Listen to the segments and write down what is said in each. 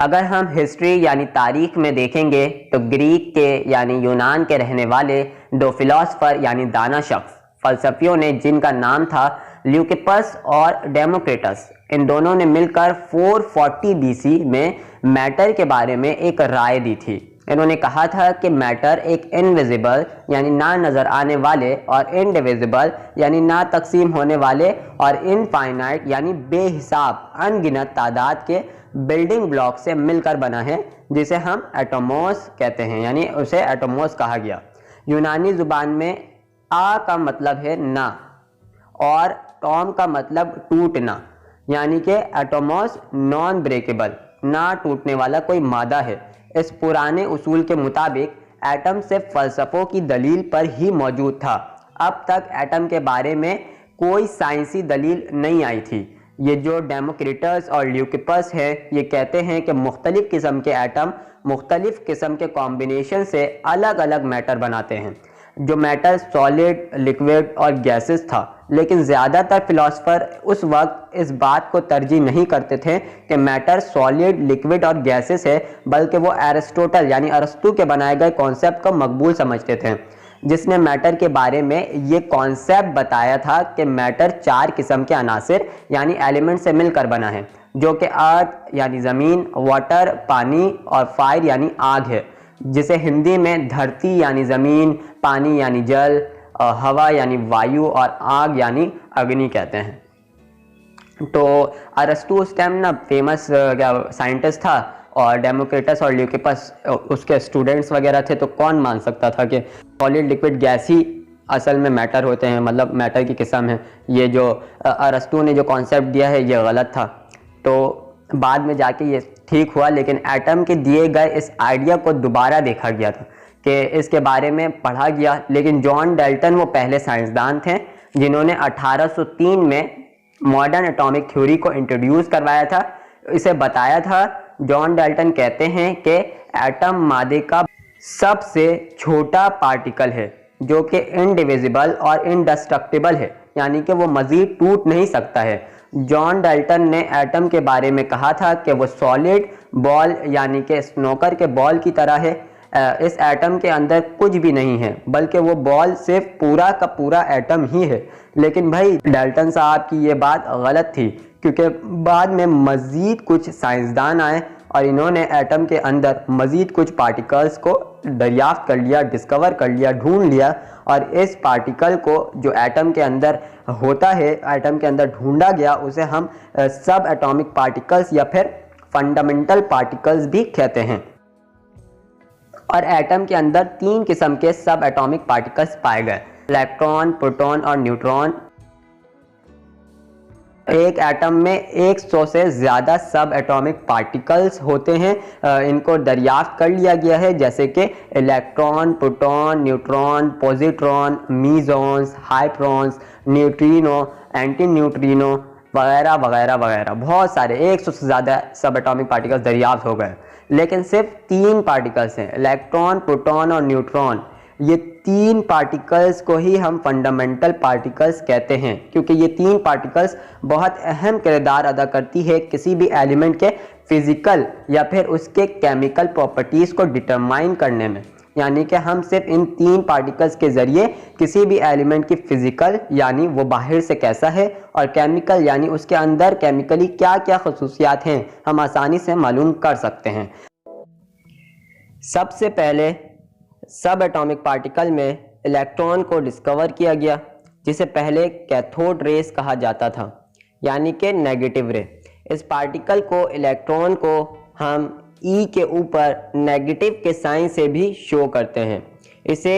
अगर हम हिस्ट्री यानी तारीख में देखेंगे तो ग्रीक के यानी यूनान के रहने वाले दो फिलोसफर यानी दाना शख्स फलसफियों ने, जिनका नाम था ल्यूकिपस और डेमोक्रिटस, इन दोनों ने मिलकर 440 बीसी में मैटर के बारे में एक राय दी थी। इन्होंने कहा था कि मैटर एक इनविजिबल यानी ना नजर आने वाले और इनडिविजिबल यानी ना तकसीम होने वाले और इनफाइनाइट यानी बेहिसाब अनगिनत तादाद के बिल्डिंग ब्लॉक से मिलकर बना है, जिसे हम एटोमोस कहते हैं, यानी उसे एटोमोस कहा गया। यूनानी जुबान में आ का मतलब है ना और टॉम का मतलब टूटना, यानी कि एटोमोस नॉन ब्रेकेबल, ना टूटने वाला कोई मादा है। इस पुराने उसूल के मुताबिक एटम सिर्फ फलसफों की दलील पर ही मौजूद था। अब तक एटम के बारे में कोई साइंसी दलील नहीं आई थी। ये जो डेमोक्रिटस और ल्यूकिपस है, ये कहते हैं कि मुख्तलिफ किस्म के एटम मुख्तलिफ किस्म के कॉम्बिनेशन से अलग अलग मैटर बनाते हैं। जो मैटर सॉलिड, लिक्विड और गैसेस था, लेकिन ज़्यादातर फिलोसफर उस वक्त इस बात को तरजीह नहीं करते थे कि मैटर सॉलिड, लिक्विड और गैसेस है, बल्कि वो एरिस्टोटल यानी अरस्तू के बनाए गए कॉन्सेप्ट को मकबूल समझते थे, जिसने मैटर के बारे में ये कॉन्सेप्ट बताया था कि मैटर 4 किस्म के अनासिर यानी एलिमेंट से मिलकर बना है, जो कि अर्थ यानी ज़मीन, वाटर पानी और फायर यानी आग है, जिसे हिंदी में धरती यानी ज़मीन, पानी यानी जल, हवा यानी वायु और आग यानी अग्नि कहते हैं। तो अरस्तू उस टाइम ना फेमस साइंटिस्ट था और डेमोक्रिटस और ल्यूकिपस उसके स्टूडेंट्स वगैरह थे, तो कौन मान सकता था कि सॉलिड, लिक्विड, गैस ही असल में मैटर होते हैं, मतलब मैटर की किस्म है। ये जो अरस्तू ने जो कॉन्सेप्ट दिया है ये गलत था। तो बाद में जाके ये ठीक हुआ, लेकिन एटम के दिए गए इस आइडिया को दोबारा देखा गया था कि इसके बारे में पढ़ा गया। लेकिन जॉन डाल्टन वो पहले साइंसदान थे जिन्होंने 1803 में मॉडर्न एटॉमिक थ्योरी को इंट्रोड्यूस करवाया था, इसे बताया था। जॉन डाल्टन कहते हैं कि एटम मादे का सबसे छोटा पार्टिकल है जो कि इनडिविजिबल और इंडेस्ट्रक्टिबल है, यानी कि वो मजीद टूट नहीं सकता है। जॉन डाल्टन ने एटम के बारे में कहा था कि वो सॉलिड बॉल यानी कि स्नोकर के बॉल की तरह है। इस एटम के अंदर कुछ भी नहीं है, बल्कि वो बॉल सिर्फ पूरा का पूरा एटम ही है। लेकिन भाई डाल्टन साहब की ये बात गलत थी, क्योंकि बाद में मज़ीद कुछ साइंसदान आए और इन्होंने एटम के अंदर मज़ीद कुछ पार्टिकल्स को दरियाफ्त कर लिया, डिस्कवर कर लिया, ढूंढ लिया, और इस पार्टिकल को जो एटम के अंदर होता है, एटम के अंदर ढूंढा गया, उसे हम सब एटॉमिक पार्टिकल्स या फिर फंडामेंटल पार्टिकल्स भी कहते हैं। और एटम के अंदर 3 किस्म के सब एटॉमिक पार्टिकल्स पाए गए, इलेक्ट्रॉन, प्रोटॉन और न्यूट्रॉन। एक एटम में 100 से ज़्यादा सब एटॉमिक पार्टिकल्स होते हैं। इनको दरियाफ्त कर लिया गया है, जैसे कि electron, proton, neutron, positron, mesons, hadrons, neutrino, anti neutrino वगैरह वगैरह वगैरह। बहुत सारे 100 से ज़्यादा सब एटॉमिक पार्टिकल्स दरियाफ्त हो गए, लेकिन सिर्फ 3 पार्टिकल्स हैं, इलेक्ट्रॉन, प्रोटॉन और न्यूट्रॉन। ये 3 पार्टिकल्स को ही हम फंडामेंटल पार्टिकल्स कहते हैं, क्योंकि ये 3 पार्टिकल्स बहुत अहम किरदार अदा करती है किसी भी एलिमेंट के फिजिकल या फिर उसके केमिकल प्रॉपर्टीज़ को डिटरमाइन करने में। यानी कि हम सिर्फ इन 3 पार्टिकल्स के ज़रिए किसी भी एलिमेंट की फिजिकल यानी वो बाहर से कैसा है, और केमिकल यानी उसके अंदर केमिकली क्या क्या खसूसियात हैं, हम आसानी से मालूम कर सकते हैं। सबसे पहले सब एटॉमिक पार्टिकल में इलेक्ट्रॉन को डिस्कवर किया गया, जिसे पहले कैथोड रेस कहा जाता था, यानी कि नेगेटिव रे। इस पार्टिकल को, इलेक्ट्रॉन को, हम ई के ऊपर नेगेटिव के साइन से भी शो करते हैं। इसे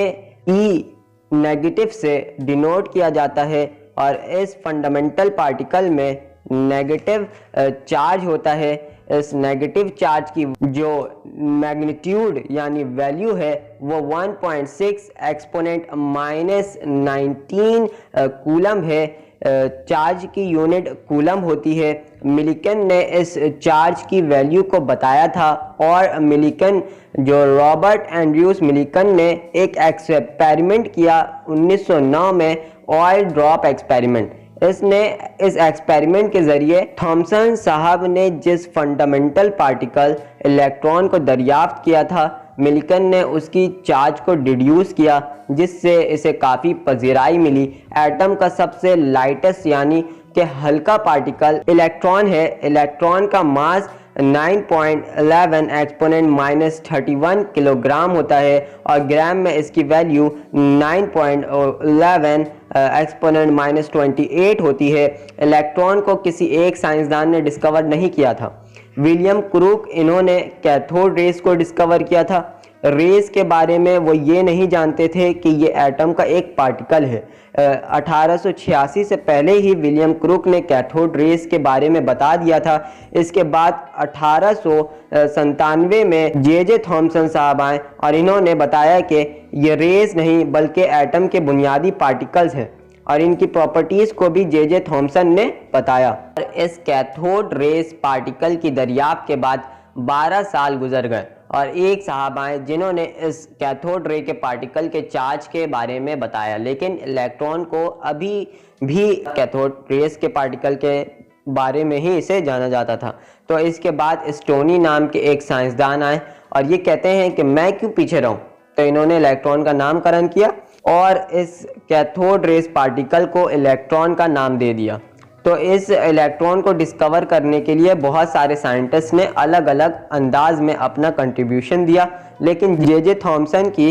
ई नेगेटिव से डिनोट किया जाता है, और इस फंडामेंटल पार्टिकल में नेगेटिव चार्ज होता है। इस नेगेटिव चार्ज की जो मैग्नीट्यूड यानी वैल्यू है वो 1.6 एक्सपोनेंट -19 कूलम है। चार्ज की यूनिट कूलम होती है। मिलिकन ने इस चार्ज की वैल्यू को बताया था, और मिलिकन जो रॉबर्ट एंड्रयूस मिलिकन ने एक एक्सपेरिमेंट किया 1909 में, ऑयल ड्रॉप एक्सपेरिमेंट। इसने इस एक्सपेरिमेंट के ज़रिए थॉमसन साहब ने जिस फंडामेंटल पार्टिकल इलेक्ट्रॉन को दरियाफ्त किया था, मिल्टन ने उसकी चार्ज को डिड्यूस किया, जिससे इसे काफ़ी पजीराई मिली। एटम का सबसे लाइटेस्ट यानी कि हल्का पार्टिकल इलेक्ट्रॉन है। इलेक्ट्रॉन का मास 9.11 एक्सपोनेंट -31 किलोग्राम होता है और ग्राम में इसकी वैल्यू 9.11 एक्सपोनेंट -28 होती है। इलेक्ट्रॉन को किसी एक साइंसदान ने डिस्कवर नहीं किया था, विलियम क्रूक इन्होंने कैथोड रेस को डिस्कवर किया था। रेस के बारे में वो ये नहीं जानते थे कि ये एटम का एक पार्टिकल है। 1886 से पहले ही विलियम क्रूक ने कैथोड रेस के बारे में बता दिया था। इसके बाद 1897 में जे थॉमसन साहब आए और इन्होंने बताया कि ये रेस नहीं बल्कि एटम के बुनियादी पार्टिकल्स हैं और इनकी प्रॉपर्टीज़ को भी जे थॉमसन ने बताया। इस कैथोड रेस पार्टिकल की दरियाफ्त के बाद 12 साल गुजर गए और एक साहब आए जिन्होंने इस कैथोड रे के पार्टिकल के चार्ज के बारे में बताया, लेकिन इलेक्ट्रॉन को अभी भी कैथोड रेस के पार्टिकल के बारे में ही इसे जाना जाता था। तो इसके बाद स्टोनी नाम के एक साइंसदान आए और ये कहते हैं कि मैं क्यों पीछे रहूं, तो इन्होंने इलेक्ट्रॉन का नामकरण किया और इस कैथोड रेस पार्टिकल को इलेक्ट्रॉन का नाम दे दिया। तो इस इलेक्ट्रॉन को डिस्कवर करने के लिए बहुत सारे साइंटिस्ट ने अलग अलग अंदाज में अपना कंट्रीब्यूशन दिया, लेकिन जे थॉमसन की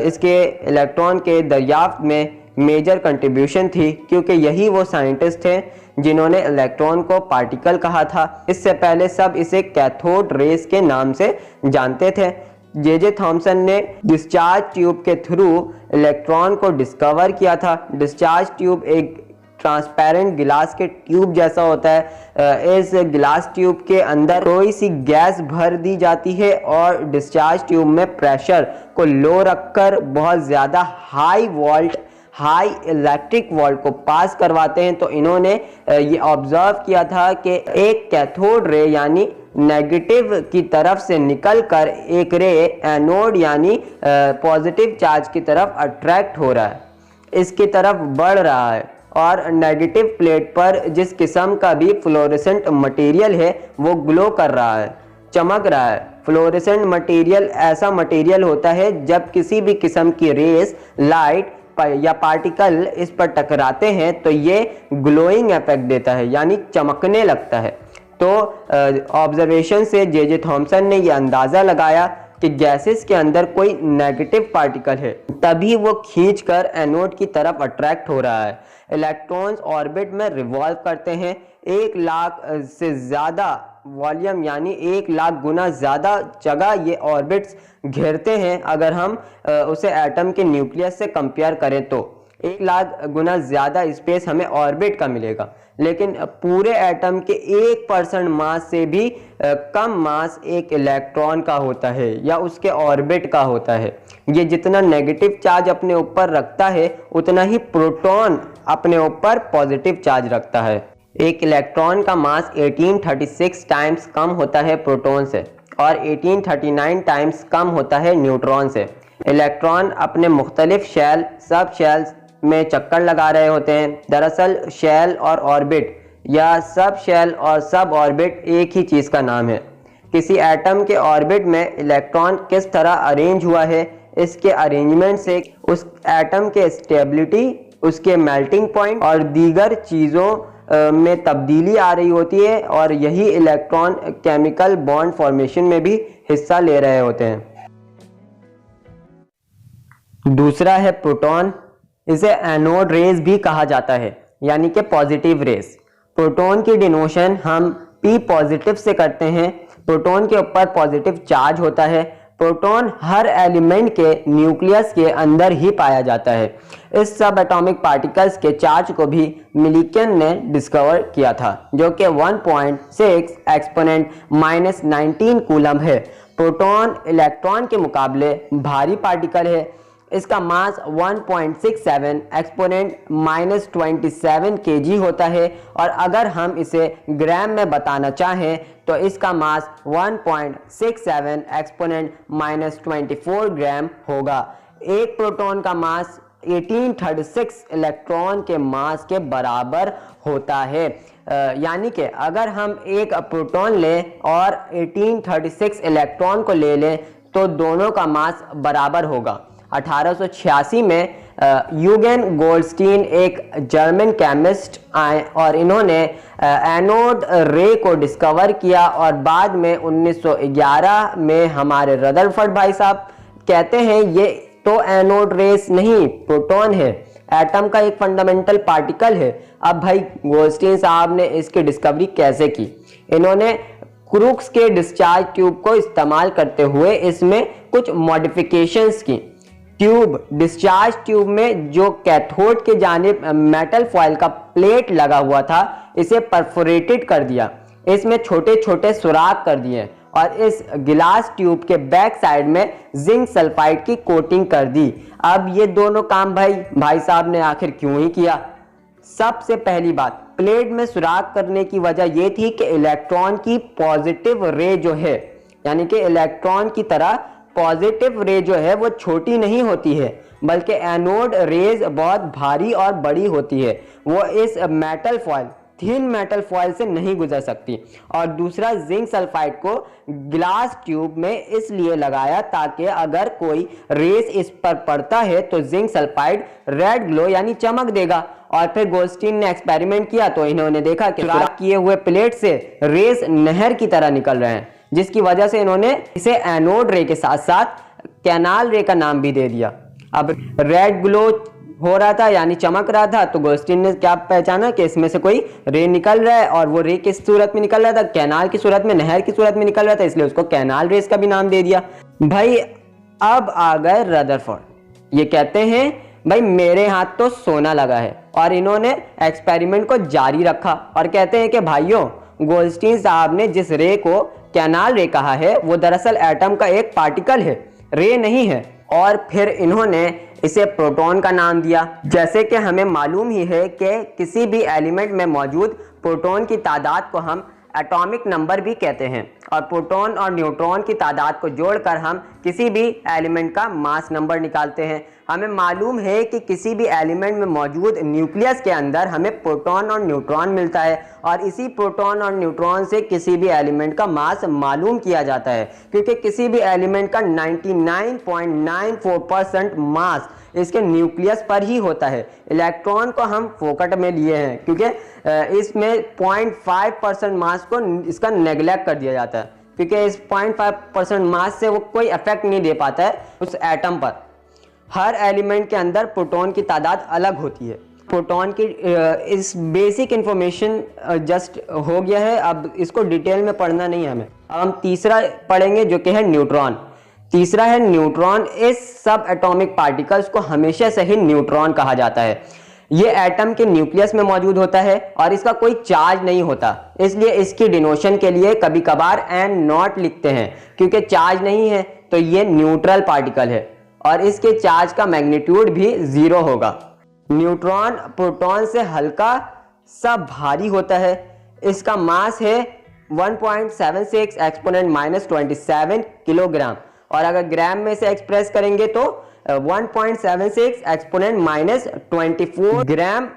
इसके इलेक्ट्रॉन के दरियाफ्त में मेजर कंट्रीब्यूशन थी, क्योंकि यही वो साइंटिस्ट थे जिन्होंने इलेक्ट्रॉन को पार्टिकल कहा था। इससे पहले सब इसे कैथोड रेस के नाम से जानते थे। जे थॉमसन ने डिस्चार्ज ट्यूब के थ्रू इलेक्ट्रॉन को डिस्कवर किया था। डिस्चार्ज ट्यूब एक ट्रांसपेरेंट गिलास के ट्यूब जैसा होता है। इस गिलास ट्यूब के अंदर कोई सी गैस भर दी जाती है और डिस्चार्ज ट्यूब में प्रेशर को लो रखकर बहुत ज़्यादा हाई इलेक्ट्रिक वोल्ट को पास करवाते हैं। तो इन्होंने ये ऑब्जर्व किया था कि एक कैथोड रे यानी नेगेटिव की तरफ से निकलकर एक रे एनोड यानी पॉजिटिव चार्ज की तरफ अट्रैक्ट हो रहा है, इसकी तरफ बढ़ रहा है और नेगेटिव प्लेट पर जिस किस्म का भी फ्लोरेसेंट मटेरियल है वो ग्लो कर रहा है, चमक रहा है। फ्लोरेसेंट मटेरियल ऐसा मटेरियल होता है जब किसी भी किस्म की रेस, लाइट या पार्टिकल इस पर टकराते हैं तो ये ग्लोइंग इफेक्ट देता है यानी चमकने लगता है। तो ऑब्जर्वेशन से जे थॉमसन ने यह अंदाज़ा लगाया कि गैसेस के अंदर कोई नेगेटिव पार्टिकल है, तभी वो खींचकर एनोड की तरफ अट्रैक्ट हो रहा है। इलेक्ट्रॉन्स ऑर्बिट में रिवॉल्व करते हैं। 1 लाख से ज़्यादा वॉल्यूम यानी 1 लाख गुना ज़्यादा जगह ये ऑर्बिट्स घेरते हैं। अगर हम उसे एटम के न्यूक्लियस से कंपेयर करें तो 1 लाख गुना ज़्यादा स्पेस हमें ऑर्बिट का मिलेगा, लेकिन पूरे एटम के 1% मास से भी कम मास एक इलेक्ट्रॉन का होता है या उसके ऑर्बिट का होता है। ये जितना नेगेटिव चार्ज अपने ऊपर रखता है उतना ही प्रोटॉन अपने ऊपर पॉजिटिव चार्ज रखता है। एक इलेक्ट्रॉन का मास 1836 टाइम्स कम होता है प्रोटॉन से और 1839 टाइम्स कम होता है न्यूट्रॉन से। इलेक्ट्रॉन अपने मुख्तलिफ शेल, सब शेल्स में चक्कर लगा रहे होते हैं। दरअसल शेल और ऑर्बिट या सब शेल और सब ऑर्बिट एक ही चीज़ का नाम है। किसी एटम के ऑर्बिट में इलेक्ट्रॉन किस तरह अरेंज हुआ है, इसके अरेंजमेंट से उस एटम के स्टेबिलिटी, उसके मेल्टिंग पॉइंट और दीगर चीज़ों में तब्दीली आ रही होती है और यही इलेक्ट्रॉन केमिकल बॉन्ड फॉर्मेशन में भी हिस्सा ले रहे होते हैं। दूसरा है प्रोटॉन। इसे एनोड रेज भी कहा जाता है यानी कि पॉजिटिव रेस। प्रोटॉन की डिनोशन हम P पॉजिटिव से करते हैं। प्रोटॉन के ऊपर पॉजिटिव चार्ज होता है। प्रोटॉन हर एलिमेंट के न्यूक्लियस के अंदर ही पाया जाता है। इस सब एटॉमिक पार्टिकल्स के चार्ज को भी मिल्टन ने डिस्कवर किया था, जो कि 1.6 एक्सपोनेंट -19 कूलम है। प्रोटॉन इलेक्ट्रॉन के मुकाबले भारी पार्टिकल है। इसका मास 1.67 एक्सपोनेंट -27 kg होता है और अगर हम इसे ग्राम में बताना चाहें तो इसका मास 1.67 एक्सपोनेंट -24 ग्राम होगा। एक प्रोटॉन का मास 1836 इलेक्ट्रॉन के मास के बराबर होता है। यानी कि अगर हम एक प्रोटॉन लें और 1836 इलेक्ट्रॉन को ले लें तो दोनों का मास बराबर होगा। 1886 में यूगेन गोल्डस्टीन एक जर्मन केमिस्ट आए और इन्होंने एनोड रे को डिस्कवर किया और बाद में 1911 में हमारे रदरफोर्ड भाई साहब कहते हैं ये तो एनोड रेस नहीं, प्रोटॉन है, एटम का एक फंडामेंटल पार्टिकल है। अब भाई गोल्डस्टीन साहब ने इसकी डिस्कवरी कैसे की? इन्होंने क्रूक्स के डिस्चार्ज ट्यूब को इस्तेमाल करते हुए इसमें कुछ मॉडिफिकेशंस की। डिस्चार्ज ट्यूब में जो कैथोड के जानिब मेटल फॉयल का प्लेट लगा हुआ था इसे परफोरेटेड कर दिया, इसमें छोटे छोटे सुराख कर दिए और इस गिलास ट्यूब के बैक साइड में जिंक सल्फाइड की कोटिंग कर दी। अब ये दोनों काम भाई साहब ने आखिर क्यों ही किया? सबसे पहली बात, प्लेट में सुराख करने की वजह यह थी कि इलेक्ट्रॉन की पॉजिटिव रे जो है, यानी कि इलेक्ट्रॉन की तरह पॉजिटिव रे जो है वो छोटी नहीं होती है बल्कि एनोड रेज बहुत भारी और बड़ी होती है, वो इस metal foil, thin metal foil से नहीं गुजर सकती। और दूसरा, जिंक सल्फाइड को ग्लास ट्यूब में इसलिए लगाया ताकि अगर कोई रेस इस पर पड़ता है तो जिंक सल्फाइड रेड ग्लो यानी चमक देगा। और फिर गोल्डस्टीन ने एक्सपेरिमेंट किया तो इन्होंने देखा कि सुराख किए हुए प्लेट से रेस नहर की तरह निकल रहे हैं, जिसकी वजह से इन्होंने इसे एनोड रे के साथ साथ कैनाल रे का नाम भी दे दिया। अब रेड ग्लो हो रहा था यानी चमक रहा था, तो गोल्डस्टीन ने क्या पहचाना कि इसमें से कोई रे निकल रहा है और वो रे किस सूरत में निकल रहा था? कैनाल की सूरत में, नहर की सूरत में निकल रहा था, इसलिए उसको कैनाल रेस का भी नाम दे दिया। भाई अब आ गए रदरफोर्ड, ये कहते हैं भाई मेरे हाथ तो सोना लगा है, और इन्होंने एक्सपेरिमेंट को जारी रखा और कहते हैं कि भाइयों, गोल्डस्टीन साहब ने जिस रे को कैनाल रे कहा है वो दरअसल एटम का एक पार्टिकल है, रे नहीं है। और फिर इन्होंने इसे प्रोटॉन का नाम दिया। जैसे कि हमें मालूम ही है कि किसी भी एलिमेंट में मौजूद प्रोटॉन की तादाद को हम एटॉमिक नंबर भी कहते हैं, और प्रोटॉन और न्यूट्रॉन की तादाद को जोड़कर हम किसी भी एलिमेंट का मास नंबर निकालते हैं। हमें मालूम है कि किसी भी एलिमेंट में मौजूद न्यूक्लियस के अंदर हमें प्रोटॉन और न्यूट्रॉन मिलता है, और इसी प्रोटॉन और न्यूट्रॉन से किसी भी एलिमेंट का मास मालूम किया जाता है, क्योंकि किसी भी एलिमेंट का 99.94% मास इसके न्यूक्लियस पर ही होता है। इलेक्ट्रॉन को हम फोकट में लिए हैं क्योंकि इसमें 0.5% मास को इसका नेग्लेक्ट कर दिया जाता है, क्योंकि इस 0.5% मास से वो कोई इफेक्ट नहीं दे पाता है उस एटम पर। हर एलिमेंट के अंदर प्रोटॉन की तादाद अलग होती है। प्रोटॉन की इस बेसिक इंफॉर्मेशन जस्ट हो गया है, अब इसको डिटेल में पढ़ना नहीं है हमें। अब हम तीसरा पढ़ेंगे जो कि है न्यूट्रॉन। तीसरा है न्यूट्रॉन। इस सब एटॉमिक पार्टिकल्स को हमेशा से ही न्यूट्रॉन कहा जाता है। ये एटम के न्यूक्लियस में मौजूद होता है और इसका कोई चार्ज नहीं होता, इसलिए इसकी डिनोशन के लिए कभी कभार n नॉट लिखते हैं, क्योंकि चार्ज नहीं है तो ये न्यूट्रल पार्टिकल है और इसके चार्ज का मैग्नीट्यूड भी 0 होगा। न्यूट्रॉन प्रोटॉन से हल्का सा भारी होता है। इसका मास है 1.76 एक्सपोनेंट -27 किलोग्राम, और अगर ग्राम में से एक्सप्रेस करेंगे तो 1.76 एक्सपोनेंट -24 ग्राम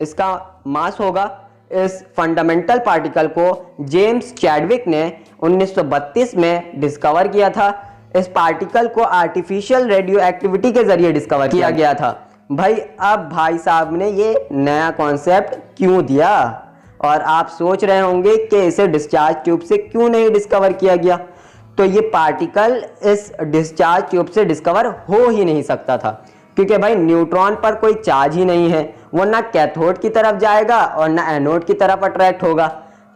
इसका मास होगा। इस फंडामेंटल पार्टिकल को जेम्स चैडविक ने 1932 में डिस्कवर किया था। इस पार्टिकल को आर्टिफिशियल रेडियो एक्टिविटी के जरिए डिस्कवर किया गया था। भाई अब भाई साहब ने ये नया कॉन्सेप्ट क्यों दिया, और आप सोच रहे होंगे कि इसे डिस्चार्ज ट्यूब से क्यों नहीं डिस्कवर किया गया। तो ये पार्टिकल इस डिस्चार्ज ट्यूब से डिस्कवर हो ही नहीं सकता था, क्योंकि भाई न्यूट्रॉन पर कोई चार्ज ही नहीं है, वो ना कैथोड की तरफ जाएगा और ना एनोड की तरफ अट्रैक्ट होगा।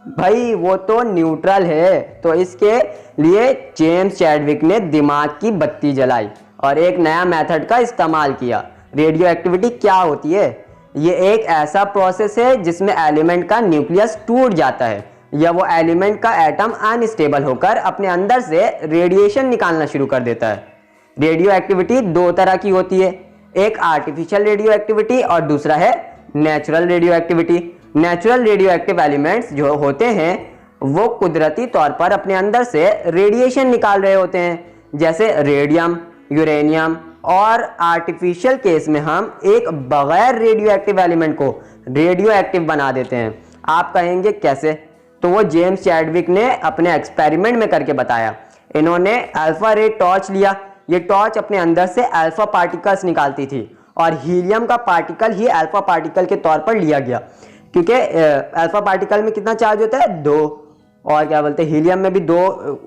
भाई वो तो न्यूट्रल है। तो इसके लिए जेम्स चैडविक ने दिमाग की बत्ती जलाई और एक नया मेथड का इस्तेमाल किया। रेडियो एक्टिविटी क्या होती है? ये एक ऐसा प्रोसेस है जिसमें एलिमेंट का न्यूक्लियस टूट जाता है या वो एलिमेंट का एटम अनस्टेबल होकर अपने अंदर से रेडिएशन निकालना शुरू कर देता है। रेडियो एक्टिविटी दो तरह की होती है, एक आर्टिफिशियल रेडियो एक्टिविटी और दूसरा है natural radio activity. Natural radio active elements जो होते हैं वो कुदरती तौर पर अपने अंदर से रेडिएशन निकाल रहे होते हैं, जैसे रेडियम, यूरेनियम और आर्टिफिशियल केस में हम एक बगैर रेडियो एक्टिव एलिमेंट को रेडियो एक्टिव बना देते हैं। आप कहेंगे कैसे? तो वो जेम्स चैडविक ने अपने एक्सपेरिमेंट में करके बताया। इन्होंने अल्फा रे टॉर्च लिया। ये टॉर्च अपने अंदर से अल्फा पार्टिकल्स निकालती थी और हीलियम का पार्टिकल ही अल्फा पार्टिकल के तौर पर लिया गया, क्योंकि अल्फा पार्टिकल में कितना चार्ज होता है? 2, और क्या बोलते हैं, हीलियम में भी 2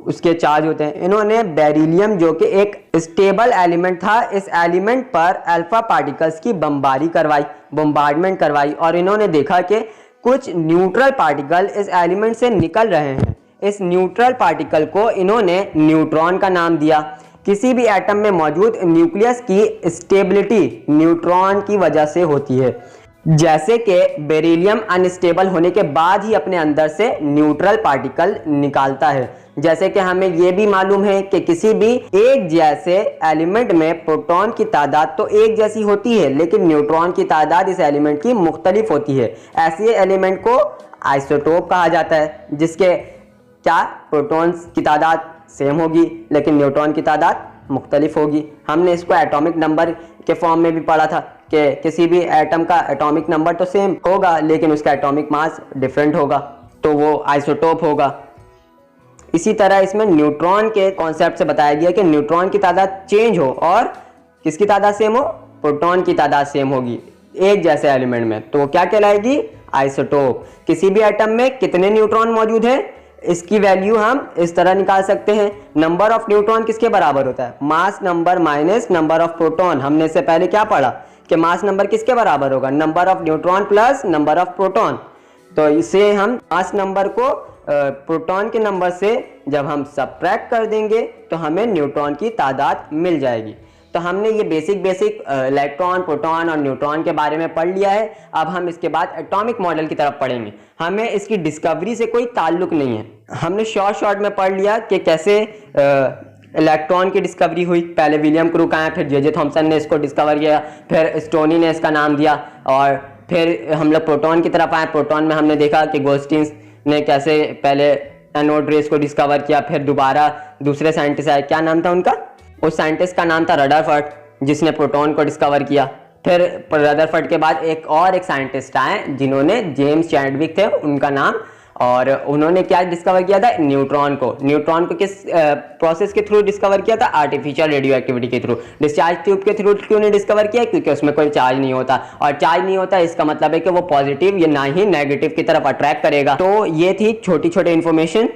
उसके चार्ज होते हैं। इन्होंने बेरिलियम जो कि एक स्टेबल एलिमेंट था, इस एलिमेंट पर अल्फा पार्टिकल्स की बम्बार्डमेंट करवाई और इन्होंने देखा कि कुछ न्यूट्रल पार्टिकल इस एलिमेंट से निकल रहे हैं। इस न्यूट्रल पार्टिकल को इन्होंने न्यूट्रॉन का नाम दिया। किसी भी एटम में मौजूद न्यूक्लियस की स्टेबिलिटी न्यूट्रॉन की वजह से होती है। जैसे कि बेरिलियम अनस्टेबल होने के बाद ही अपने अंदर से न्यूट्रल पार्टिकल निकालता है। जैसे कि हमें यह भी मालूम है कि किसी भी एक जैसे एलिमेंट में प्रोटॉन की तादाद तो एक जैसी होती है, लेकिन न्यूट्रॉन की तादाद इस एलिमेंट की मुख्तलिफ होती है। ऐसे एलिमेंट को आइसोटोप कहा जाता है, जिसके क्या प्रोटॉन्स की तादाद सेम होगी लेकिन न्यूट्रॉन की तादाद मुख्तलिफ होगी। हमने इसको एटॉमिक नंबर के फॉर्म में भी पढ़ा था कि किसी भी एटम का एटॉमिक नंबर तो सेम होगा लेकिन उसका एटॉमिक मास डिफरेंट होगा, तो वो आइसोटोप होगा। इसी तरह इसमें न्यूट्रॉन के कॉन्सेप्ट से बताया गया कि न्यूट्रॉन की तादाद चेंज हो और किसकी तादाद सेम हो? प्रोटॉन की तादाद सेम होगी एक जैसे एलिमेंट में, तो वो क्या कहलाएगी? आइसोटोप। किसी भी एटम में कितने न्यूट्रॉन मौजूद है, इसकी वैल्यू हम इस तरह निकाल सकते हैं। नंबर ऑफ न्यूट्रॉन किसके बराबर होता है? Mass number minus number of proton. हमने इससे पहले क्या पढ़ा कि मास नंबर किसके बराबर होगा? Number of neutron plus number of proton. तो इसे हम मास नंबर को प्रोटॉन के नंबर से जब हम सबट्रैक्ट कर देंगे तो हमें न्यूट्रॉन की तादाद मिल जाएगी। तो हमने ये बेसिक इलेक्ट्रॉन, प्रोटॉन और न्यूट्रॉन के बारे में पढ़ लिया है। अब हम इसके बाद एटॉमिक मॉडल की तरफ पढ़ेंगे। हमें इसकी डिस्कवरी से कोई ताल्लुक नहीं है। हमने शॉर्ट में पढ़ लिया कि कैसे इलेक्ट्रॉन की डिस्कवरी हुई। पहले विलियम क्रूक आए, फिर जे थॉमसन ने इसको डिस्कवर किया, फिर स्टोनी ने इसका नाम दिया और फिर हम लोग प्रोटॉन की तरफ आए। प्रोटॉन में हमने देखा कि गोल्डस्टीन ने कैसे पहले एनोड रेस को डिस्कवर किया, फिर दोबारा दूसरे साइंटिस्ट आए, क्या नाम था उनका? उस साइंटिस्ट का नाम था रदरफोर्ड, जिसने प्रोटॉन को डिस्कवर किया। फिर रदरफोर्ड के बाद एक साइंटिस्ट आए जिन्होंने जेम्स चैडविक थे उनका नाम, और उन्होंने क्या डिस्कवर किया था? न्यूट्रॉन को किस प्रोसेस के थ्रू डिस्कवर किया था? आर्टिफिशियल रेडियो एक्टिविटी के थ्रू। डिस्चार्ज ट्यूब के थ्रू क्यों नहीं डिस्कवर किया? क्योंकि उसमें कोई चार्ज नहीं होता, और चार्ज नहीं होता इसका मतलब है कि वो पॉजिटिव या ना ही नेगेटिव की तरफ अट्रैक्ट करेगा। तो ये थी छोटी इंफॉर्मेशन।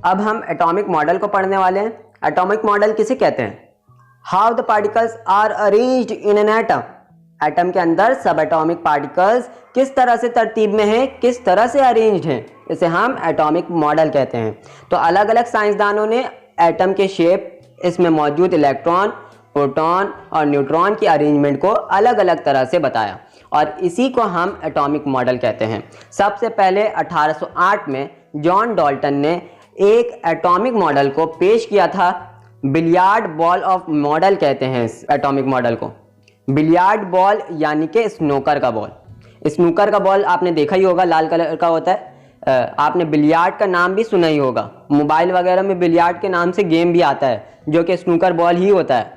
अब हम एटॉमिक मॉडल को पढ़ने वाले हैं। एटॉमिक मॉडल किसे कहते हैं? How the particles are arranged in an atom. Atom के अंदर सब एटॉमिक पार्टिकल्स किस तरह से तरतीब में हैं, किस तरह से अरेंज्ड हैं, इसे हम एटॉमिक मॉडल कहते हैं। तो अलग अलग साइंसदानों ने एटम के शेप, इसमें मौजूद इलेक्ट्रॉन, प्रोटॉन और न्यूट्रॉन की अरेंजमेंट को अलग अलग तरह से बताया और इसी को हम एटॉमिक मॉडल कहते हैं। सबसे पहले 1808 में जॉन डाल्टन ने एक एटॉमिक मॉडल को पेश किया था। बिलियार्ड बॉल ऑफ मॉडल कहते हैं इस एटॉमिक मॉडल को। बिलियार्ड बॉल यानी कि स्नूकर का बॉल। स्नूकर का बॉल आपने देखा ही होगा, लाल कलर का होता है। आपने बिलियार्ड का नाम भी सुना ही होगा। मोबाइल वगैरह में बिलियार्ड के नाम से गेम भी आता है जो कि स्नूकर बॉल ही होता है,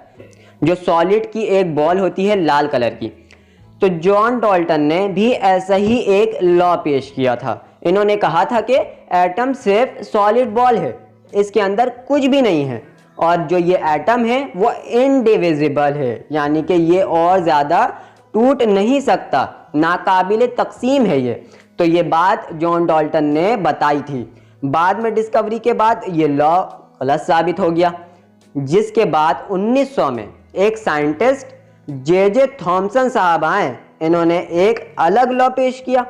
जो सॉलिड की एक बॉल होती है लाल कलर की। तो जॉन डाल्टन ने भी ऐसा ही एक लॉ पेश किया था। इन्होंने कहा था कि एटम सिर्फ सॉलिड बॉल है, इसके अंदर कुछ भी नहीं है, और जो ये एटम है वो इनडिविजिबल है, यानी कि ये और ज़्यादा टूट नहीं सकता, नाकाबिले तकसीम है ये। तो ये बात जॉन डाल्टन ने बताई थी। बाद में डिस्कवरी के बाद ये लॉ गलत साबित हो गया, जिसके बाद 1900 में एक साइंटिस्ट जे थॉमसन साहब आए। इन्होंने एक अलग लॉ पेश किया।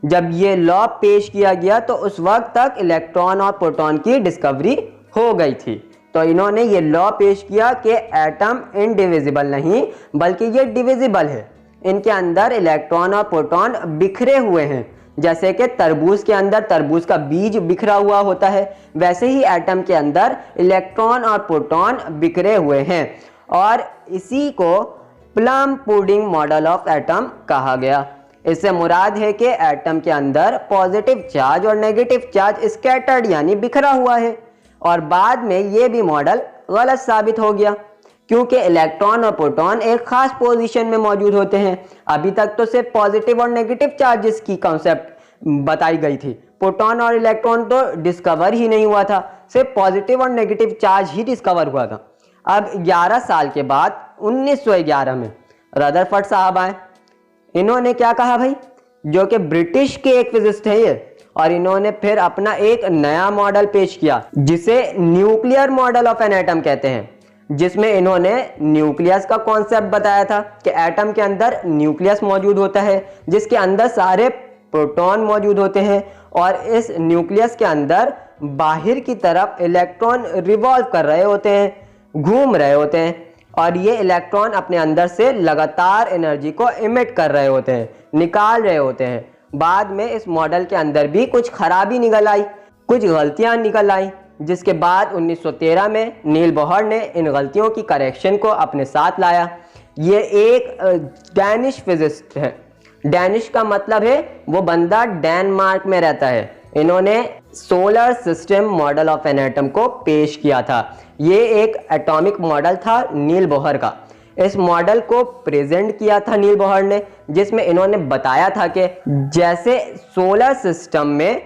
जब ये लॉ पेश किया गया तो उस वक्त तक इलेक्ट्रॉन और प्रोटॉन की डिस्कवरी हो गई थी। तो इन्होंने ये लॉ पेश किया कि एटम इनडिविजिबल नहीं बल्कि ये डिविजिबल है। इनके अंदर इलेक्ट्रॉन और प्रोटॉन बिखरे हुए हैं। जैसे कि तरबूज के अंदर तरबूज का बीज बिखरा हुआ होता है, वैसे ही एटम के अंदर इलेक्ट्रॉन और प्रोटॉन बिखरे हुए हैं, और इसी को plum pudding model of atom कहा गया। इससे मुराद है कि एटम के अंदर पॉजिटिव चार्ज और नेगेटिव चार्ज स्कैटर्ड यानी बिखरा हुआ है, और बाद में ये भी मॉडल गलत साबित हो गया, क्योंकि इलेक्ट्रॉन और प्रोटॉन एक खास पोजीशन में मौजूद होते हैं। अभी तक तो सिर्फ पॉजिटिव और नेगेटिव चार्जेस की कॉन्सेप्ट बताई गई थी, प्रोटॉन और इलेक्ट्रॉन तो डिस्कवर ही नहीं हुआ था, सिर्फ पॉजिटिव और नेगेटिव चार्ज ही डिस्कवर हुआ था। अब 11 साल के बाद 1911 में रदरफोर्ड साहब आए। इन्होंने क्या कहा भाई, जो कि ब्रिटिश के एक फिजिस्ट है ये, और इन्होंने फिर अपना एक नया मॉडल पेश किया जिसे nuclear model of an atom कहते हैं, जिसमें इन्होंने न्यूक्लियस का कॉन्सेप्ट बताया था कि एटम के अंदर न्यूक्लियस मौजूद होता है जिसके अंदर सारे प्रोटॉन मौजूद होते हैं, और इस न्यूक्लियस के अंदर बाहर की तरफ इलेक्ट्रॉन रिवॉल्व कर रहे होते हैं, घूम रहे होते हैं, और ये इलेक्ट्रॉन अपने अंदर से लगातार एनर्जी को इमिट कर रहे होते हैं, निकाल रहे होते हैं। बाद में इस मॉडल के अंदर भी कुछ खराबी निकल आई, कुछ गलतियां निकल आई, जिसके बाद 1913 में नील बोहर ने इन गलतियों की करेक्शन को अपने साथ लाया। ये एक डैनिश फिजिस्ट है। डैनिश का मतलब है वो बंदा डेनमार्क में रहता है। इन्होंने solar system model of an atom को पेश किया था। ये एक एटॉमिक मॉडल था नील बोहर का। इस मॉडल को प्रेजेंट किया था नील बोहर ने, जिसमें इन्होंने बताया था कि जैसे सोलर सिस्टम में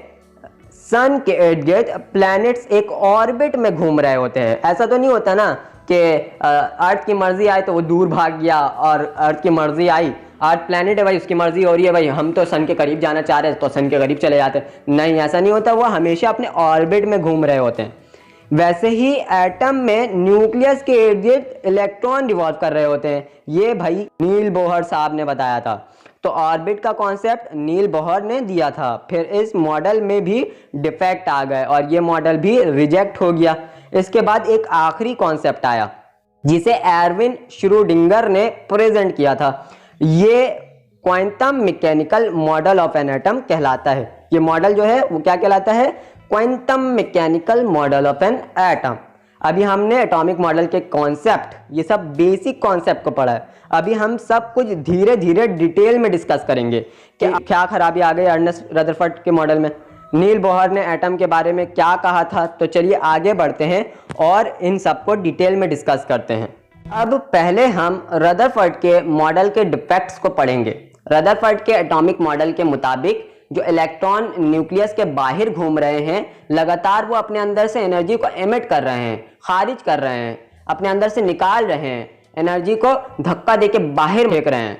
सन के इर्द गिर्द प्लैनेट्स एक ऑर्बिट में घूम रहे होते हैं। ऐसा तो नहीं होता ना कि अर्थ की मर्जी आए तो वो दूर भाग गया और अर्थ की मर्जी आई, अर्थ प्लैनेट है भाई, उसकी मर्जी हो रही है भाई, हम तो सन के करीब जाना चाह रहे हैं तो सन के करीब चले जाते हैं। नहीं, ऐसा नहीं होता, वो हमेशा अपने ऑर्बिट में घूम रहे होते हैं। वैसे ही एटम में न्यूक्लियस के इर्द गिर्द इलेक्ट्रॉन रिवॉल्व कर रहे होते हैं। ये भाई नील बोहर साहब ने बताया था। तो ऑर्बिट का कॉन्सेप्ट नील बोहर ने दिया था। फिर इस मॉडल में भी डिफेक्ट आ गए और ये मॉडल भी रिजेक्ट हो गया। इसके बाद एक आखिरी कॉन्सेप्ट आया जिसे एरविन श्रोडिंगर ने प्रेजेंट किया था। ये quantum mechanical model of an atom कहलाता है। ये मॉडल जो है वो क्या कहलाता है, quantum mechanical model of an atom. अभी हमने एटॉमिक मॉडल के कॉन्सेप्ट, ये सब बेसिक कॉन्सेप्ट को पढ़ा है। अभी हम सब कुछ धीरे धीरे डिटेल में डिस्कस करेंगे कि क्या खराबी आ गई अर्नेस्ट रदरफोर्ड के मॉडल में, नील बोहर ने एटम के बारे में क्या कहा था। तो चलिए आगे बढ़ते हैं और इन सब को डिटेल में डिस्कस करते हैं। अब पहले हम रदरफोर्ड के मॉडल के डिफेक्ट्स को पढ़ेंगे। रदरफोर्ड के एटॉमिक मॉडल के मुताबिक जो इलेक्ट्रॉन न्यूक्लियस के बाहर घूम रहे हैं, लगातार वो अपने अंदर से एनर्जी को एमिट कर रहे हैं, खारिज कर रहे हैं, अपने अंदर से निकाल रहे हैं, एनर्जी को धक्का देके बाहर फेंक रहे हैं।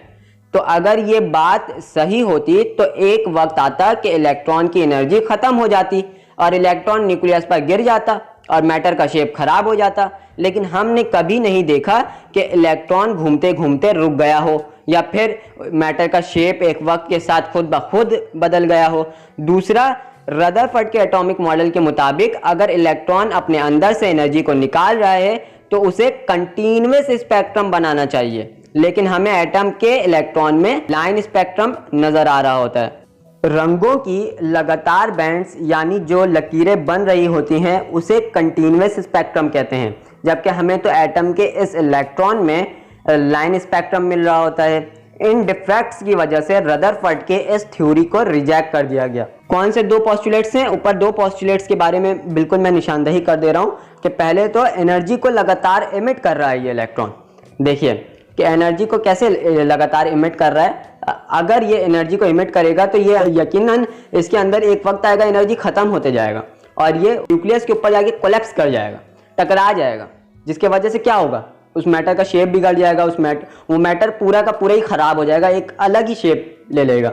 तो अगर ये बात सही होती तो एक वक्त आता कि इलेक्ट्रॉन की एनर्जी खत्म हो जाती और इलेक्ट्रॉन न्यूक्लियस पर गिर जाता और मैटर का शेप खराब हो जाता। लेकिन हमने कभी नहीं देखा कि इलेक्ट्रॉन घूमते घूमते रुक गया हो या फिर मैटर का शेप एक वक्त के साथ खुद ब खुद बदल गया हो। दूसरा, रदरफोर्ड के एटॉमिक मॉडल के मुताबिक अगर इलेक्ट्रॉन अपने अंदर से एनर्जी को निकाल रहा है तो उसे कंटीन्यूअस स्पेक्ट्रम बनाना चाहिए, लेकिन हमें एटम के इलेक्ट्रॉन में लाइन स्पेक्ट्रम नजर आ रहा होता है। रंगों की लगातार बैंड्स यानी जो लकीरें बन रही होती हैं उसे कंटीन्यूअस स्पेक्ट्रम कहते हैं, जबकि हमें तो एटम के इस इलेक्ट्रॉन में लाइन स्पेक्ट्रम मिल रहा होता है। इन डिफेक्ट्स की वजह से रदरफोर्ड के इस थ्योरी को रिजेक्ट कर दिया गया। कौन से दो पोस्टुलेट्स हैं? ऊपर दो पोस्टुलेट्स के बारे में बिल्कुल मैं निशानदही कर दे रहा हूं कि पहले तो एनर्जी को लगातार इमिट कर रहा है ये इलेक्ट्रॉन। देखिए कि एनर्जी को कैसे लगातार इमिट कर रहा है। अगर ये एनर्जी को इमिट करेगा तो ये यकीनन इसके अंदर एक वक्त आएगा एनर्जी खत्म होते जाएगा और ये न्यूक्लियस के ऊपर जाके कोलैप्स कर जाएगा, टकरा जाएगा, जिसके वजह से क्या होगा, उस मैटर का शेप बिगड़ जाएगा, वो मैटर पूरा का पूरा ही खराब हो जाएगा, एक अलग ही शेप ले लेगा।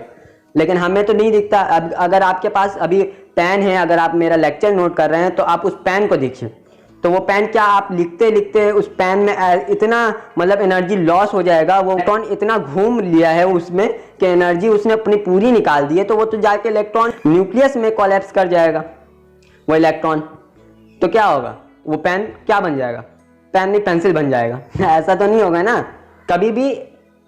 लेकिन हमें तो नहीं दिखता। अब अगर आपके पास अभी पेन है, अगर आप मेरा लेक्चर नोट कर रहे हैं तो आप उस पेन को देखिए, तो वो पेन क्या, आप लिखते लिखते उस पेन में इतना मतलब एनर्जी लॉस हो जाएगा, वो इलेक्ट्रॉन इतना घूम लिया है उसमें कि एनर्जी उसने अपनी पूरी निकाल दी है, तो वो तो जाके इलेक्ट्रॉन न्यूक्लियस में कोलैप्स कर जाएगा वो इलेक्ट्रॉन। तो क्या होगा, वो पेन क्या बन जाएगा, पेन नहीं पेंसिल बन जाएगा। ऐसा तो नहीं होगा ना। कभी भी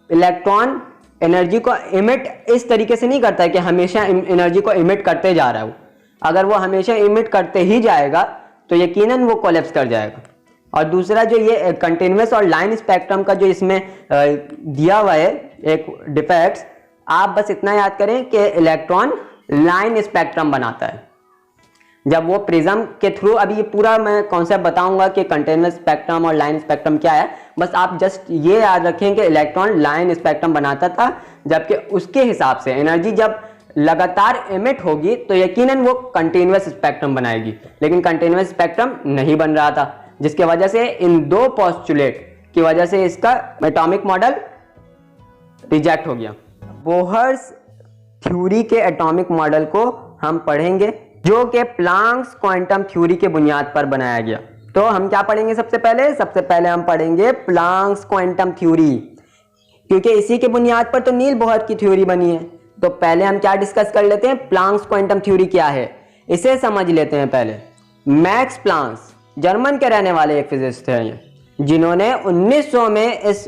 इलेक्ट्रॉन एनर्जी को इमिट इस तरीके से नहीं करता है कि हमेशा एनर्जी को इमिट करते जा रहा है वो। अगर वो हमेशा इमिट करते ही जाएगा तो यकीनन वो कोलैप्स कर जाएगा। और दूसरा जो ये कंटीन्यूअस और लाइन स्पेक्ट्रम का जो इसमें दिया हुआ है एक डिफेक्ट्स, आप बस इतना याद करें कि इलेक्ट्रॉन लाइन स्पेक्ट्रम बनाता है। जब वो प्रिज्म के थ्रू, अभी ये पूरा मैं कॉन्सेप्ट बताऊंगा कि कंटिन्यूअस स्पेक्ट्रम और लाइन स्पेक्ट्रम क्या है, बस आप जस्ट ये याद रखें कि इलेक्ट्रॉन लाइन स्पेक्ट्रम बनाता था, जबकि उसके हिसाब से एनर्जी जब लगातार एमिट होगी तो यकीनन वो कंटिन्यूअस स्पेक्ट्रम बनाएगी, लेकिन कंटिन्यूअस स्पेक्ट्रम नहीं बन रहा था, जिसकी वजह से इन दो पोस्टुलेट की वजह से इसका एटॉमिक मॉडल रिजेक्ट हो गया। बोहर्स थ्योरी के एटॉमिक मॉडल को हम पढ़ेंगे, जो कि प्लांक्स क्वांटम थ्योरी के बुनियाद पर बनाया गया। तो हम क्या पढ़ेंगे? सबसे पहले हम पढ़ेंगे प्लांक्स क्वांटम थ्योरी, क्योंकि इसी के बुनियाद पर तो नील बोहर की थ्योरी बनी है। तो पहले हम क्या डिस्कस कर लेते हैं, प्लांक्स क्वांटम थ्योरी क्या है, इसे समझ लेते हैं पहले। मैक्स प्लांक्स जर्मन के रहने वाले एक फिजिसिस्ट हैं, जिन्होंने 1900 में इस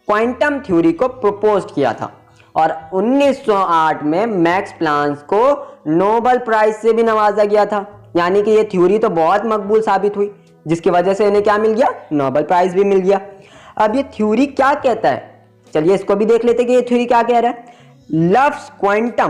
क्वांटम थ्योरी को प्रपोज किया था, और 1908 में मैक्स प्लांक्स को नोबेल प्राइज से भी नवाजा गया था। यानी कि ये थ्योरी तो बहुत मकबूल साबित हुई, जिसकी वजह से इन्हें क्या मिल गया? नोबेल प्राइज भी मिल गया। अब ये थ्योरी क्या कहता है, चलिए इसको भी देख लेते हैं कि ये थ्योरी क्या कह रहा है। लफ्ज क्वांटम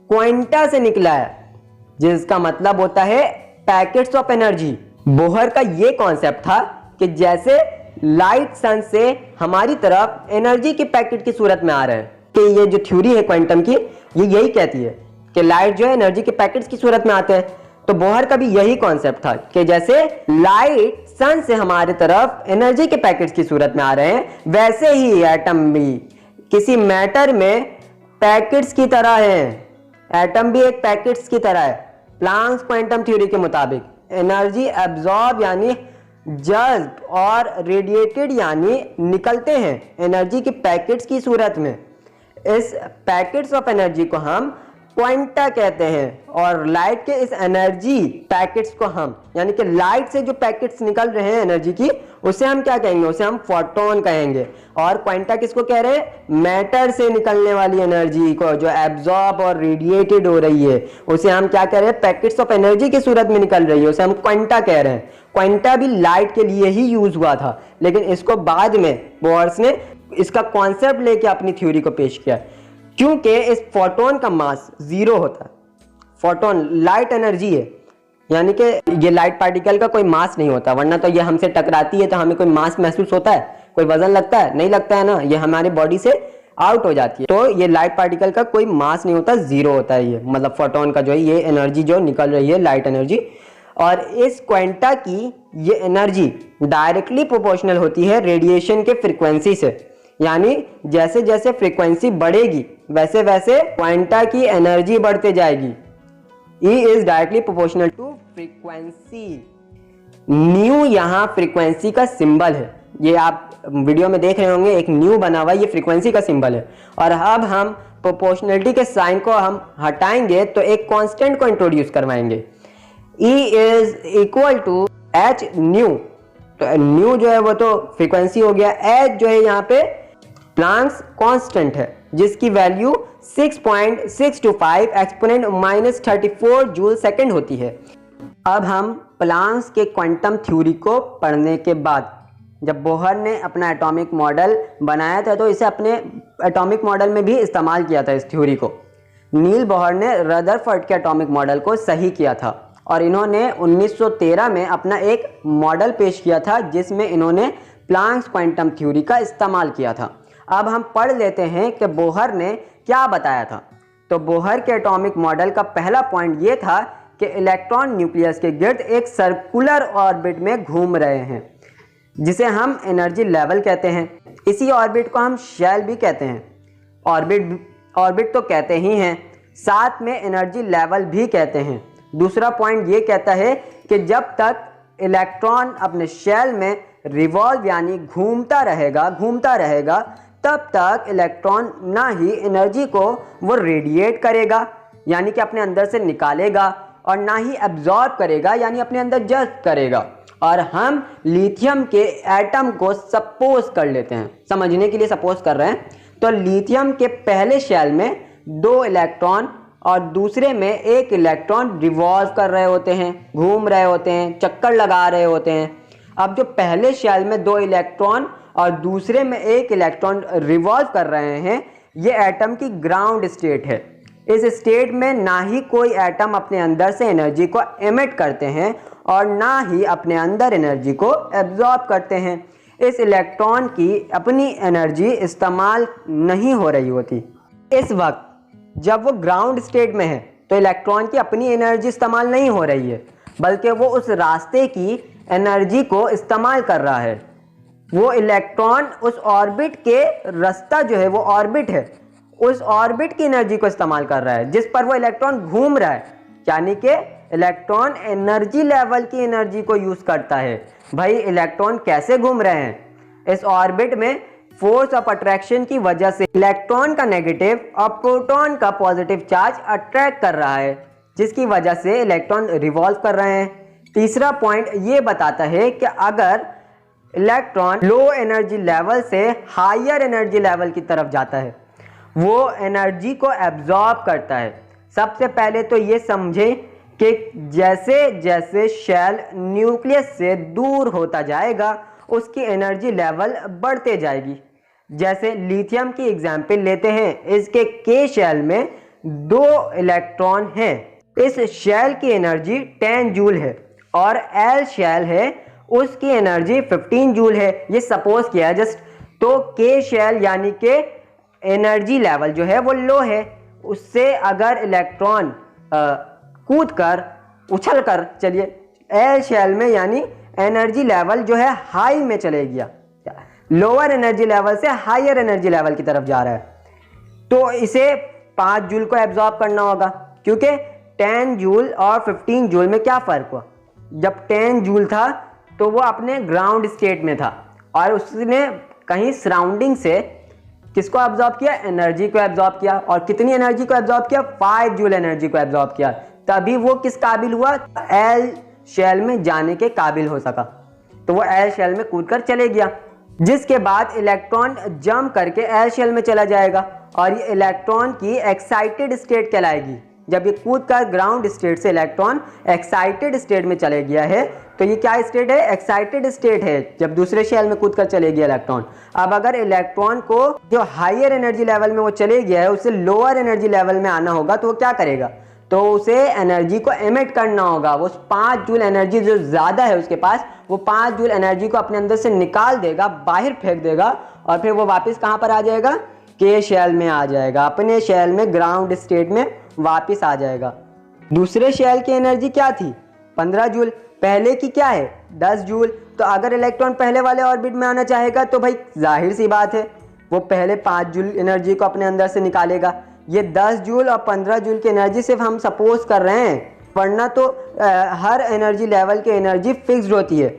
क्वांटा से निकला है, जिसका मतलब होता है पैकेट्स ऑफ एनर्जी। बोहर का ये कॉन्सेप्ट था कि जैसे लाइट सन से हमारी तरफ एनर्जी के पैकेट की सूरत में आ रहे हैं, कि ये जो थ्योरी है क्वांटम की, ये यही कहती है कि लाइट जो है एनर्जी के पैकेट्स की सूरत में आते हैं। तो बोहर का भी यही कॉन्सेप्ट था कि जैसे लाइट सन से हमारी तरफ एनर्जी के पैकेट्स की सूरत में आ रहे हैं, वैसे ही एटम भी किसी मैटर में पैकेट्स की तरह है। एटम भी एक पैकेट्स की तरह है। प्लांक्स क्वांटम थ्योरी के मुताबिक एनर्जी एब्जॉर्ब यानी जज्ब और रेडिएटेड यानी निकलते हैं एनर्जी के पैकेट्स की सूरत में। इस पैकेट्स ऑफ एनर्जी को हम क्वांटा कहते हैं, और लाइट के इस एनर्जी पैकेट्स को हम, यानी कि लाइट से जो पैकेट्स निकल रहे हैं एनर्जी की, उसे हम क्या कहेंगे? उसे हम फोटोन कहेंगे। और क्वांटा किसको कह रहे हैं? मैटर से निकलने वाली एनर्जी को, जो एब्जॉर्ब और रेडिएटेड हो रही है, उसे हम क्या कह रहे हैं? पैकेट्स ऑफ एनर्जी की सूरत में निकल रही है, उसे हम क्वांटा कह रहे हैं। क्वांटा भी लाइट के लिए ही यूज हुआ था, लेकिन इसको बाद में बोहर्स ने इसका कॉन्सेप्ट लेके अपनी थ्योरी को पेश किया, क्योंकि इस फोटोन का मास 0 होता है। फोटोन लाइट एनर्जी है, यानी कि ये लाइट पार्टिकल का कोई मास नहीं होता, वरना तो ये हमसे टकराती है तो हमें कोई मास महसूस होता है, कोई वजन लगता है? नहीं लगता है ना, ये हमारे बॉडी से आउट हो जाती है। तो ये लाइट पार्टिकल का कोई मास नहीं होता, 0 होता है ये, मतलब फोटोन का जो है ये एनर्जी जो निकल रही है, लाइट एनर्जी। और इस क्वांटा की ये एनर्जी डायरेक्टली प्रोपोर्शनल होती है रेडिएशन के फ्रीक्वेंसी से, यानी जैसे जैसे फ्रीक्वेंसी बढ़ेगी वैसे वैसे क्वांटा की एनर्जी बढ़ते जाएगी। E is directly proportional to frequency. Nu यहाँ फ्रीक्वेंसी का सिंबल है, ये आप वीडियो में देख रहे होंगे, एक न्यू बना हुआ, ये फ्रीक्वेंसी का सिंबल है। और अब हम प्रोपोर्शनलिटी के साइन को हम हटाएंगे तो एक कांस्टेंट को इंट्रोड्यूस करवाएंगे। E is equal to H nu, तो न्यू जो है वो तो फ्रीक्वेंसी हो गया, H जो है यहाँ पे प्लांक्स कांस्टेंट है, जिसकी वैल्यू 6.625 एक्सपोनेंट -34 जूल सेकंड होती है। अब हम प्लांक्स के क्वांटम थ्योरी को पढ़ने के बाद, जब बोहर ने अपना एटॉमिक मॉडल बनाया था तो इसे अपने एटॉमिक मॉडल में भी इस्तेमाल किया था इस थ्योरी को। नील बोहर ने रदरफोर्ड के एटॉमिक मॉडल को सही किया था, और इन्होंने 1913 में अपना एक मॉडल पेश किया था, जिसमें इन्होंने प्लांक्स क्वांटम थ्योरी का इस्तेमाल किया था। अब हम पढ़ लेते हैं कि बोहर ने क्या बताया था। तो बोहर के एटॉमिक मॉडल का पहला पॉइंट ये था कि इलेक्ट्रॉन न्यूक्लियस के गिर्द एक सर्कुलर ऑर्बिट में घूम रहे हैं, जिसे हम एनर्जी लेवल कहते हैं। इसी ऑर्बिट को हम शेल भी कहते हैं। ऑर्बिट तो कहते ही हैं, साथ में एनर्जी लेवल भी कहते हैं। दूसरा पॉइंट ये कहता है कि जब तक इलेक्ट्रॉन अपने शेल में रिवॉल्व यानी घूमता रहेगा, तब तक इलेक्ट्रॉन ना ही एनर्जी को वो रेडिएट करेगा यानी कि अपने अंदर से निकालेगा, और ना ही एब्जॉर्ब करेगा यानी अपने अंदर जज्ब करेगा। और हम लिथियम के एटम को सपोज कर लेते हैं, समझने के लिए सपोज कर रहे हैं। तो लिथियम के पहले शेल में 2 इलेक्ट्रॉन और दूसरे में 1 इलेक्ट्रॉन रिवॉल्व कर रहे होते हैं, घूम रहे होते हैं, चक्कर लगा रहे होते हैं। अब जो पहले शेल में 2 इलेक्ट्रॉन और दूसरे में 1 इलेक्ट्रॉन रिवॉल्व कर रहे हैं, ये एटम की ग्राउंड स्टेट है। इस स्टेट में ना ही कोई एटम अपने अंदर से एनर्जी को एमिट करते हैं और ना ही अपने अंदर एनर्जी को एब्जॉर्ब करते हैं। इस इलेक्ट्रॉन की अपनी एनर्जी इस्तेमाल नहीं हो रही होती। इस वक्त जब वो ग्राउंड स्टेट में है तो इलेक्ट्रॉन की अपनी एनर्जी इस्तेमाल नहीं हो रही है, बल्कि वो उस रास्ते की एनर्जी को इस्तेमाल कर रहा है। वो इलेक्ट्रॉन उस ऑर्बिट के रास्ता जो है, वो ऑर्बिट है, उस ऑर्बिट की एनर्जी को इस्तेमाल कर रहा है जिस पर वो इलेक्ट्रॉन घूम रहा है। यानी कि इलेक्ट्रॉन एनर्जी लेवल की एनर्जी को यूज करता है। भाई इलेक्ट्रॉन कैसे घूम रहे हैं? इस ऑर्बिट में फोर्स ऑफ अट्रैक्शन की वजह से इलेक्ट्रॉन का नेगेटिव और प्रोटॉन का पॉजिटिव चार्ज अट्रैक्ट कर रहा है, जिसकी वजह से इलेक्ट्रॉन रिवॉल्व कर रहे हैं। तीसरा पॉइंट ये बताता है कि अगर इलेक्ट्रॉन लो एनर्जी लेवल से हायर एनर्जी लेवल की तरफ जाता है, वो एनर्जी को एब्जॉर्ब करता है। सबसे पहले तो ये समझे कि जैसे जैसे शेल न्यूक्लियस से दूर होता जाएगा उसकी एनर्जी लेवल बढ़ते जाएगी। जैसे लिथियम की एग्जाम्पल लेते हैं, इसके के शेल में 2 इलेक्ट्रॉन हैं। इस शेल की एनर्जी 10 जूल है और एल शेल है, उसकी एनर्जी 15 जूल है। ये सपोज किया जस्ट। तो के शेल यानी कि एनर्जी लेवल जो है वो लो है, उससे अगर इलेक्ट्रॉन कूद कर उछल कर चलिए एल शेल में, यानी एनर्जी लेवल जो है हाई में चले गया, लोअर एनर्जी लेवल से हायर एनर्जी लेवल की तरफ जा रहा है, तो इसे 5 जूल को एब्जॉर्ब करना होगा। क्योंकि 10 जूल और 15 जूल में क्या फर्क हुआ? जब 10 जूल था तो वो अपने ग्राउंड स्टेट में था और उसने कहीं सराउंडिंग से किसको एब्जॉर्ब किया? एनर्जी को एब्जॉर्ब किया। और कितनी एनर्जी को एब्जॉर्ब किया? 5 जूल एनर्जी को एब्जॉर्ब किया। तभी वो किस काबिल हुआ? एल शेल में जाने के काबिल हो सका। तो वो एल शेल में कूदकर चले गया, जिसके बाद इलेक्ट्रॉन जंप करके एल शेल में चला जाएगा और ये इलेक्ट्रॉन की एक्साइटेड स्टेट कहलाएगी। जब ये कूदकर ग्राउंड स्टेट से इलेक्ट्रॉन एक्साइटेड स्टेट में चले गया है तो ये क्या स्टेट है? एक्साइटेड स्टेट है, जब दूसरे शेल में कूदकर चले गया इलेक्ट्रॉन। अब अगर इलेक्ट्रॉन को जो हायर एनर्जी लेवल में वो चले गया है उससे लोअर एनर्जी लेवल में आना होगा, तो वो क्या करेगा? तो उसे एनर्जी को एमिट करना होगा। वो 5 जूल एनर्जी जो ज्यादा है उसके पास, वो 5 जूल एनर्जी को अपने अंदर से निकाल देगा, बाहर फेंक देगा और फिर वो वापस कहां पर आ जाएगा? के शेल में आ जाएगा, अपने शेल में ग्राउंड स्टेट में वापस आ जाएगा। दूसरे शेल की एनर्जी क्या थी? 15 जूल। पहले की क्या है? 10 जूल। तो अगर इलेक्ट्रॉन पहले वाले ऑर्बिट में आना चाहेगा तो भाई जाहिर सी बात है वो पहले 5 जूल एनर्जी को अपने अंदर से निकालेगा। ये 10 जूल और 15 जूल की एनर्जी सिर्फ हम सपोज कर रहे हैं, वरना तो हर एनर्जी लेवल की एनर्जी फिक्स्ड होती है।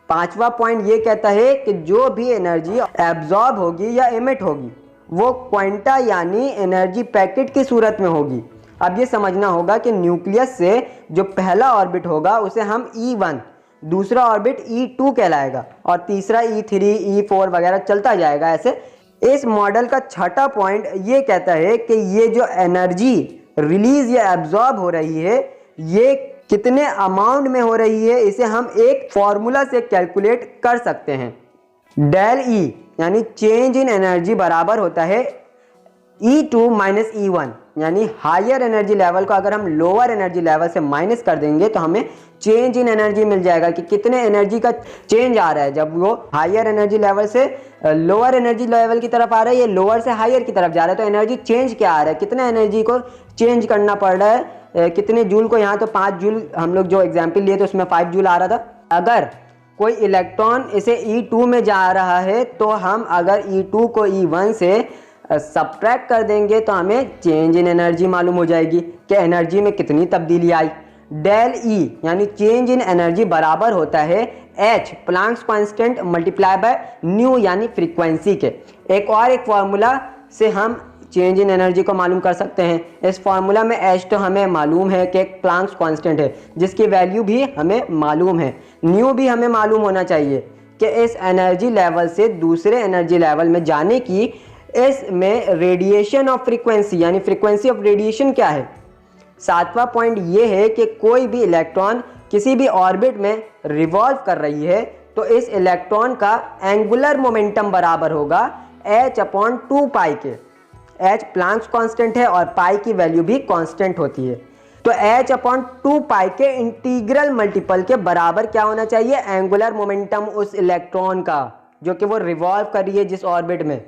5वां पॉइंट ये कहता है कि जो भी एनर्जी एब्जॉर्ब होगी या एमिट होगी वो क्वांटा यानी एनर्जी पैकेट की सूरत में होगी। अब ये समझना होगा कि न्यूक्लियस से जो पहला ऑर्बिट होगा उसे हम E1, दूसरा ऑर्बिट E2 कहलाएगा और तीसरा E3, E4 वगैरह चलता जाएगा ऐसे। इस मॉडल का छठा पॉइंट ये कहता है कि ये जो एनर्जी रिलीज या एब्जॉर्ब हो रही है ये कितने अमाउंट में हो रही है, इसे हम एक फॉर्मूला से कैलकुलेट कर सकते हैं। डेल E यानी चेंज इन एनर्जी बराबर होता है E2 माइनस E1, यानी हायर एनर्जी लेवल को अगर हम लोअर एनर्जी लेवल से माइनस कर देंगे तो हमें चेंज इन एनर्जी मिल जाएगा कि कितने एनर्जी का चेंज आ रहा है। जब वो हायर एनर्जी लेवल से लोअर एनर्जी लेवल की तरफ आ रहा है, ये लोअर से हायर की तरफ जा रहा है, तो एनर्जी चेंज क्या आ रहा है, कितना एनर्जी को चेंज करना पड़ रहा है, कितने जूल को। यहाँ तो 5 जूल हम लोग जो एग्जाम्पल लिए तो उसमें 5 जूल आ रहा था। अगर कोई इलेक्ट्रॉन इसे E2 में जा रहा है तो हम अगर E2 को E1 से सब्ट्रैक्ट कर देंगे तो हमें चेंज इन एनर्जी मालूम हो जाएगी कि एनर्जी में कितनी तब्दीली आई। डेल E यानी चेंज इन एनर्जी बराबर होता है H Planck's constant multiply by new यानी फ्रीक्वेंसी के। एक फॉर्मूला से हम चेंज इन एनर्जी को मालूम कर सकते हैं। इस फॉर्मूला में H तो हमें मालूम है कि एक प्लैंक्स कांस्टेंट है जिसकी वैल्यू भी हमें मालूम है। न्यू भी हमें मालूम होना चाहिए कि इस एनर्जी लेवल से दूसरे एनर्जी लेवल में जाने की इसमें रेडिएशन ऑफ फ्रीक्वेंसी यानी फ्रीक्वेंसी ऑफ रेडिएशन क्या है। 7वां पॉइंट ये है कि कोई भी इलेक्ट्रॉन किसी भी ऑर्बिट में रिवॉल्व कर रही है तो इस इलेक्ट्रॉन का एंगुलर मोमेंटम बराबर होगा h/2 पाई के। h प्लैंक्स कांस्टेंट है और पाई की वैल्यू भी कांस्टेंट होती है। तो h/2 के इंटीग्रल मल्टीपल के बराबर क्या होना चाहिए? एंगुलर मोमेंटम उस इलेक्ट्रॉन का जो कि वो रिवॉल्व कर रही है जिस ऑर्बिट में।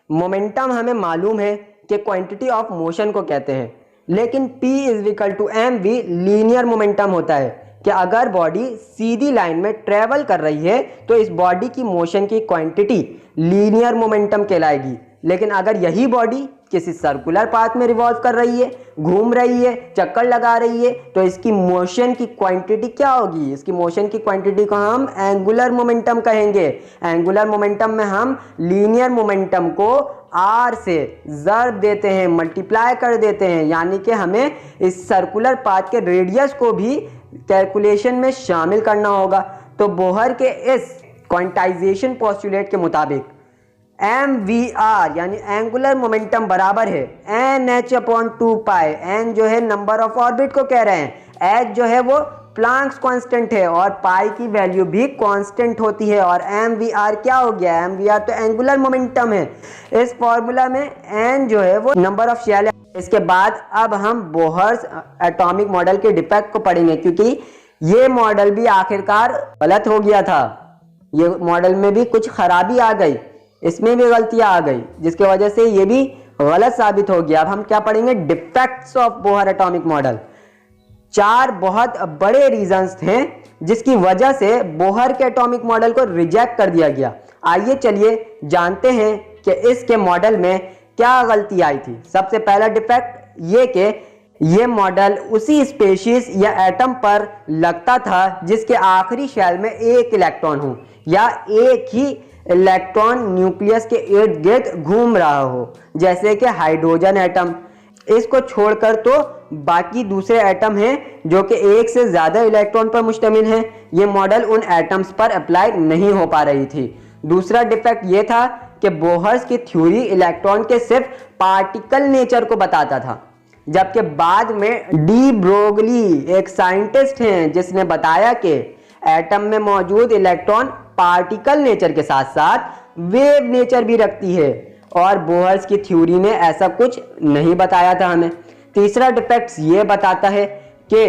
मोमेंटम हमें मालूम है कि क्वांटिटी ऑफ मोशन को कहते हैं, लेकिन P = mv लीनियर मोमेंटम होता है कि अगर बॉडी सीधी लाइन में ट्रेवल कर रही है तो इस बॉडी की मोशन की क्वांटिटी लीनियर मोमेंटम कहलाएगी। लेकिन अगर यही बॉडी किसी सर्कुलर पाथ में रिवॉल्व कर रही है, घूम रही है, चक्कर लगा रही है, तो इसकी मोशन की क्वांटिटी क्या होगी? इसकी मोशन की क्वांटिटी को हम एंगुलर मोमेंटम कहेंगे। एंगुलर मोमेंटम में हम लीनियर मोमेंटम को r से ज़र्ब देते हैं, मल्टीप्लाई कर देते हैं, यानी कि हमें इस सर्कुलर पाथ के रेडियस को भी कैलकुलेशन में शामिल करना होगा। तो बोहर के इस क्वांटाइजेशन पोस्टुलेट के मुताबिक mvr यानी एंगुलर मोमेंटम बराबर है nh/2π। n जो है नंबर ऑफ ऑर्बिट को कह रहे हैं, h जो है वो प्लैंक्स कांस्टेंट है और पाई की वैल्यू भी कांस्टेंट होती है। और mvr क्या हो गया? mvr तो एंगुलर मोमेंटम है। इस फॉर्मूला में n जो है वो नंबर ऑफ शेल है। इसके बाद अब हम बोहर्स एटॉमिक मॉडल के डिफेक्ट को पढ़ेंगे, क्योंकि ये मॉडल भी आखिरकार गलत हो गया था। ये मॉडल में भी कुछ खराबी आ गई, इसमें भी गलतियां आ गई, जिसकी वजह से ये भी गलत साबित हो गया। अब हम क्या पढ़ेंगे? Defects of Bohr atomic model. 4 बहुत बड़े रीजंस थे जिसकी वजह से बोहर के एटॉमिक मॉडल को रिजेक्ट कर दिया गया। आइए चलिए जानते हैं कि इसके मॉडल में क्या गलती आई थी। सबसे पहला डिफेक्ट ये कि ये मॉडल उसी स्पेशीज या एटम पर लगता था जिसके आखिरी शेल में एक इलेक्ट्रॉन हो या एक ही इलेक्ट्रॉन न्यूक्लियस के इर्द गिर्द घूम रहा हो, जैसे कि हाइड्रोजन एटम। इसको छोड़कर तो बाकी दूसरे एटम हैं जो कि एक से ज्यादा इलेक्ट्रॉन पर मुश्तमिल हैं। ये मॉडल उन एटम्स पर अप्लाई नहीं हो पा रही थी। दूसरा डिफेक्ट ये था कि बोहर्स की थ्योरी इलेक्ट्रॉन के सिर्फ पार्टिकल नेचर को बताता था, जबकि बाद में डी ब्रोगली एक साइंटिस्ट हैं जिसने बताया कि एटम में मौजूद इलेक्ट्रॉन पार्टिकल नेचर के साथ साथ वेव नेचर भी रखती है, और बोहर्स की थ्योरी ने ऐसा कुछ नहीं बताया था हमें। तीसरा डिफेक्ट ये बताता है कि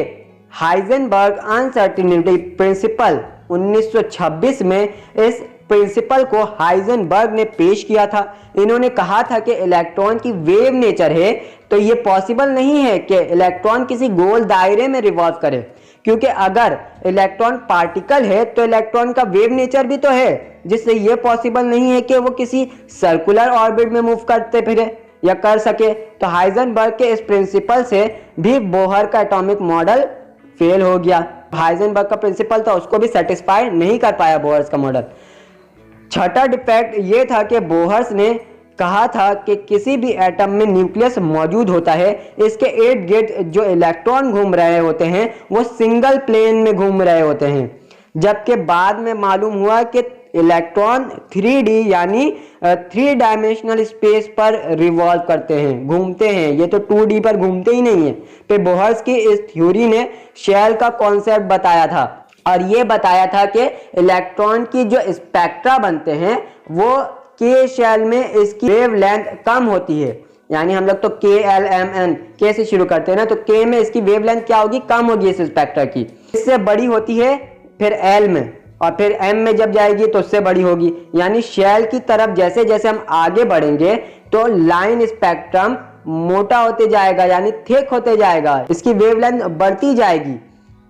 हाइजेनबर्ग अनसर्टेनिटी प्रिंसिपल 1926 में इस प्रिंसिपल को हाइजेनबर्ग ने पेश किया था। इन्होंने कहा था कि इलेक्ट्रॉन की वेव नेचर है, तो ये पॉसिबल नहीं है कि इलेक्ट्रॉन किसी गोल दायरे में रिवॉल्व करे, क्योंकि अगर इलेक्ट्रॉन पार्टिकल है तो इलेक्ट्रॉन का वेव नेचर भी तो है, जिससे ये पॉसिबल नहीं है कि वो किसी सर्कुलर ऑर्बिट में मूव करते फिरे या कर सके। तो हाइजेनबर्ग के इस प्रिंसिपल से भी बोहर का एटॉमिक मॉडल फेल हो गया। हाइजेनबर्ग का प्रिंसिपल था, उसको भी सेटिस्फाई नहीं कर पाया बोहर्स का मॉडल। छठा डिफेक्ट ये था कि बोहर्स ने कहा था कि किसी भी एटम में न्यूक्लियस मौजूद होता है, इसके इर्द गिर्द जो इलेक्ट्रॉन घूम रहे होते हैं वो सिंगल प्लेन में घूम रहे होते हैं, जबकि बाद में मालूम हुआ कि इलेक्ट्रॉन 3D यानी 3 डायमेंशनल स्पेस पर रिवॉल्व करते हैं, घूमते हैं। ये तो 2D पर घूमते ही नहीं है। फिर बोहर्स की इस थ्योरी ने शेल का कॉन्सेप्ट बताया था, और ये बताया था कि इलेक्ट्रॉन की जो स्पेक्ट्रा बनते हैं वो के शेल में इसकी वेव लेंथ कम होती है। यानी हम लोग तो KLMN के से शुरू करते हैं ना, तो के में इसकी वेव लेंथ क्या होगी? कम होगी इस स्पेक्ट्रा की। इससे बड़ी होती है फिर L में, और फिर M में जब जाएगी तो उससे बड़ी होगी। यानी शेल की तरफ जैसे जैसे हम आगे बढ़ेंगे तो लाइन स्पेक्ट्रम मोटा होते जाएगा, यानी थिक होते जाएगा, इसकी वेव लेंथ बढ़ती जाएगी।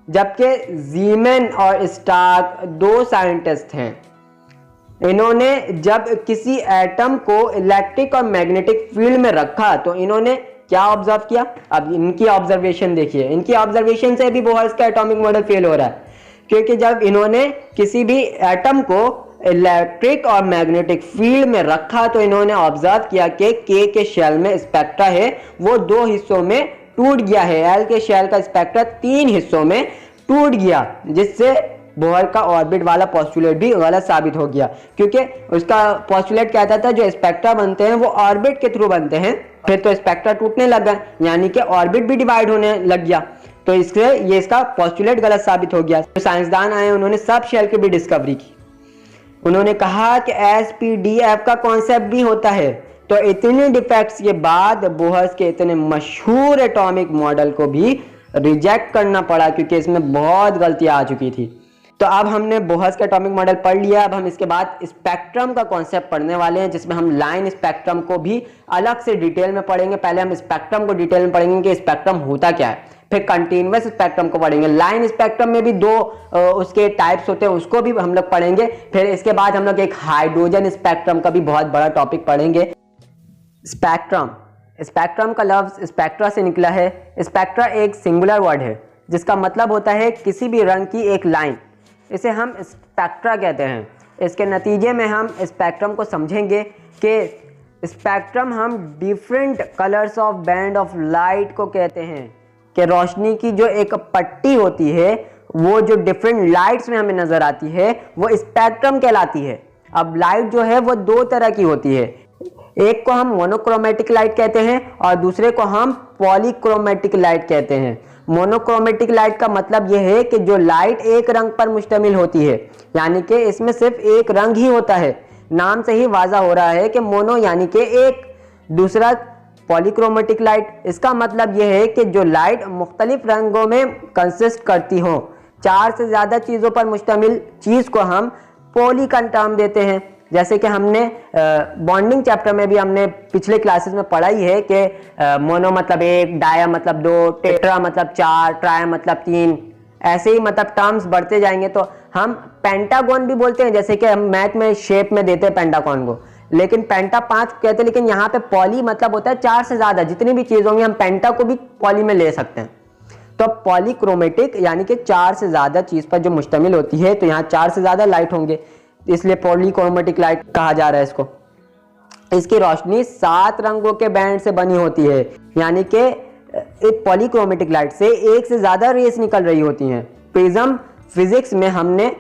जबकि जीमैन और स्टार्क 2 साइंटिस्ट हैं, इन्होंने जब किसी एटम को इलेक्ट्रिक और मैग्नेटिक फील्ड में रखा तो इन्होंने क्या ऑब्जर्व किया? अब इनकी ऑब्जर्वेशन देखिए। इनकी ऑब्जर्वेशन से भी बोहर्स का एटॉमिक मॉडल फेल हो रहा है, क्योंकि जब इन्होंने किसी भी एटम को इलेक्ट्रिक और मैग्नेटिक फील्ड में रखा तो इन्होंने ऑब्जर्व किया कि के शेल में स्पेक्ट्रा है वो 2 हिस्सों में टूट गया है। एल के शेल का स्पेक्ट्रा 3 हिस्सों में टूट गया, जिससे बोहर का ऑर्बिट वाला पोस्टुलेट भी गलत साबित हो गया, क्योंकि उसका पोस्टुलेट कहता था जो स्पेक्ट्रा बनते हैं वो ऑर्बिट के थ्रू बनते हैं। फिर तो स्पेक्ट्रा टूटने लगा, यानी कि ऑर्बिट भी डिवाइड होने लग गया, तो इससे ये इसका पोस्टुलेट गलत साबित हो गया। तो साइंसदान आए, उन्होंने सब शेल की भी डिस्कवरी की। उन्होंने कहा कि SPDF का कॉन्सेप्ट भी होता है, तो इतने डिफेक्ट्स के बाद बोहर्स के इतने मशहूर एटॉमिक मॉडल को भी रिजेक्ट करना पड़ा, क्योंकि इसमें बहुत गलतियां आ चुकी थी। तो अब हमने बोहर्स का एटॉमिक मॉडल पढ़ लिया। अब हम इसके बाद स्पेक्ट्रम का कॉन्सेप्ट पढ़ने वाले हैं, जिसमें हम लाइन स्पेक्ट्रम को भी अलग से डिटेल में पढ़ेंगे। पहले हम स्पेक्ट्रम को डिटेल में पढ़ेंगे कि स्पेक्ट्रम होता क्या है, फिर कंटीन्यूअस स्पेक्ट्रम को पढ़ेंगे। लाइन स्पेक्ट्रम में भी दो उसके टाइप्स होते हैं, उसको भी हम लोग पढ़ेंगे। फिर इसके बाद हम लोग एक हाइड्रोजन स्पेक्ट्रम का भी बहुत बड़ा टॉपिक पढ़ेंगे। स्पेक्ट्रम, स्पेक्ट्रम का लफ्ज स्पेक्ट्रा से निकला है। स्पेक्ट्रा एक सिंगुलर वर्ड है जिसका मतलब होता है किसी भी रंग की एक लाइन, इसे हम स्पेक्ट्रा कहते हैं। इसके नतीजे में हम स्पेक्ट्रम को समझेंगे कि स्पेक्ट्रम हम different colours of band of light को कहते हैं, कि रोशनी की जो एक पट्टी होती है वो जो डिफरेंट लाइट्स में हमें नजर आती है वो स्पेक्ट्रम कहलाती है। अब लाइट जो है वो दो तरह की होती है, एक को हम मोनोक्रोमेटिक लाइट कहते हैं और दूसरे को हम पॉलीक्रोमेटिक लाइट कहते हैं। मोनोक्रोमेटिक लाइट का मतलब यह है कि जो लाइट एक रंग पर मुश्तमिल होती है, यानी कि इसमें सिर्फ एक रंग ही होता है। नाम से ही वाज़ा हो रहा है कि मोनो यानी कि एक। दूसरा पॉलीक्रोमेटिक लाइट, इसका मतलब यह है कि जो लाइट मुख्तलिफ रंगों में कंसिस्ट करती हो, चार से ज़्यादा चीज़ों पर मुश्तमिल चीज़ को हम पॉली का टर्म देते हैं। जैसे कि हमने बॉन्डिंग चैप्टर में भी हमने पिछले क्लासेस में पढ़ा ही है कि मोनो मतलब एक, डाया मतलब दो, टेट्रा मतलब चार, ट्राया मतलब तीन, ऐसे ही मतलब टर्म्स बढ़ते जाएंगे। तो हम पेंटागन भी बोलते हैं, जैसे कि हम मैथ में शेप में देते हैं पेंटागन को, लेकिन पेंटा 5 कहते हैं। लेकिन यहाँ पे पॉली मतलब होता है चार से ज्यादा, जितनी भी चीज होंगी हम पेंटा को भी पॉली में ले सकते हैं। तो पॉलीक्रोमेटिक यानी कि चार से ज्यादा चीज पर जो मुश्तमिल होती है, तो यहाँ चार से ज्यादा लाइट होंगे, इसलिए पॉलीक्रोमेटिक लाइट कहा जा रहा है इसको। इसकी रोशनी 7 रंगों के बैंड से बनी होती है, यानी कि एक पॉलीक्रोमेटिक लाइट से एक से ज्यादा रेस निकल रही होती हैं। प्रिज्म फिजिक्स में हमने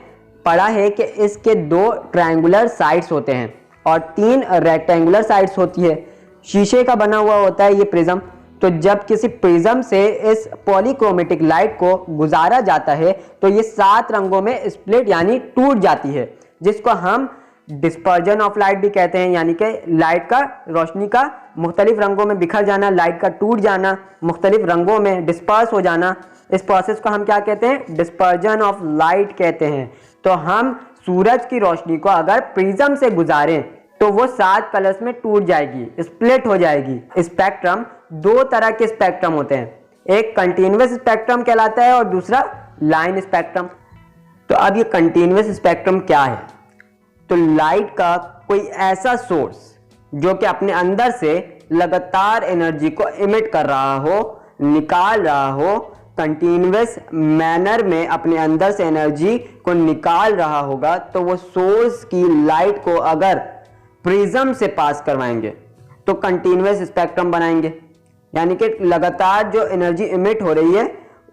पढ़ा है कि इसके 2 ट्रायंगुलर साइड्स होते हैं और 3 रेक्टेंगुलर साइड्स होती है। शीशे का बना हुआ होता है ये प्रिज्म। तो जब किसी प्रिज्म से इस पॉलीक्रोमेटिक लाइट को गुजारा जाता है तो ये 7 रंगों में स्प्लिट यानी टूट जाती है, जिसको हम डिस्पर्जन ऑफ लाइट भी कहते हैं, यानी कि लाइट का, रोशनी का मुख्तलिफ रंगों में बिखर जाना, लाइट का टूट जाना, मुख्तलिफ रंगों में डिस्पर्स हो जाना। इस प्रोसेस को हम क्या कहते हैं? डिस्पर्जन ऑफ लाइट कहते हैं। तो हम सूरज की रोशनी को अगर प्रिज्म से गुजारें तो वो 7 कलर्स में टूट जाएगी, स्प्लिट हो जाएगी। स्पेक्ट्रम 2 तरह के स्पेक्ट्रम होते हैं, एक कंटीन्यूअस स्पेक्ट्रम कहलाता है और दूसरा लाइन स्पेक्ट्रम। तो अब ये कंटीन्यूअस स्पेक्ट्रम क्या है? तो लाइट का कोई ऐसा सोर्स जो कि अपने अंदर से लगातार एनर्जी को इमिट कर रहा हो, निकाल रहा हो, कंटीन्यूअस मैनर में अपने अंदर से एनर्जी को निकाल रहा होगा, तो वो सोर्स की लाइट को अगर प्रिज्म से पास करवाएंगे तो कंटीन्यूअस स्पेक्ट्रम बनाएंगे, यानी कि लगातार जो एनर्जी इमिट हो रही है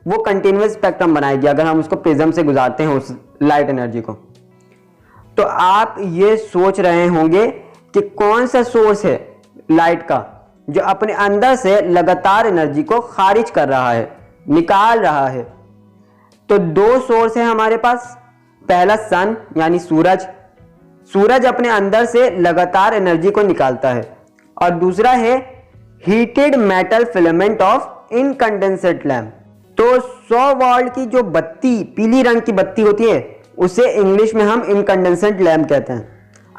वो कंटीन्यूअस स्पेक्ट्रम बनाएगी अगर हम उसको प्रिज्म से गुजारते हैं उस लाइट एनर्जी को। तो आप ये सोच रहे होंगे कि कौन सा सोर्स है लाइट का जो अपने अंदर से लगातार एनर्जी को खारिज कर रहा है, निकाल रहा है। तो 2 सोर्स है हमारे पास। पहला सन यानी सूरज, सूरज अपने अंदर से लगातार एनर्जी को निकालता है, और दूसरा है heated metal filament of incandescent lamp. तो 100 वॉल्ट की जो बत्ती, पीली रंग की बत्ती होती है, उसे इंग्लिश में हम इनकंडेंसेंट लैम्प कहते हैं।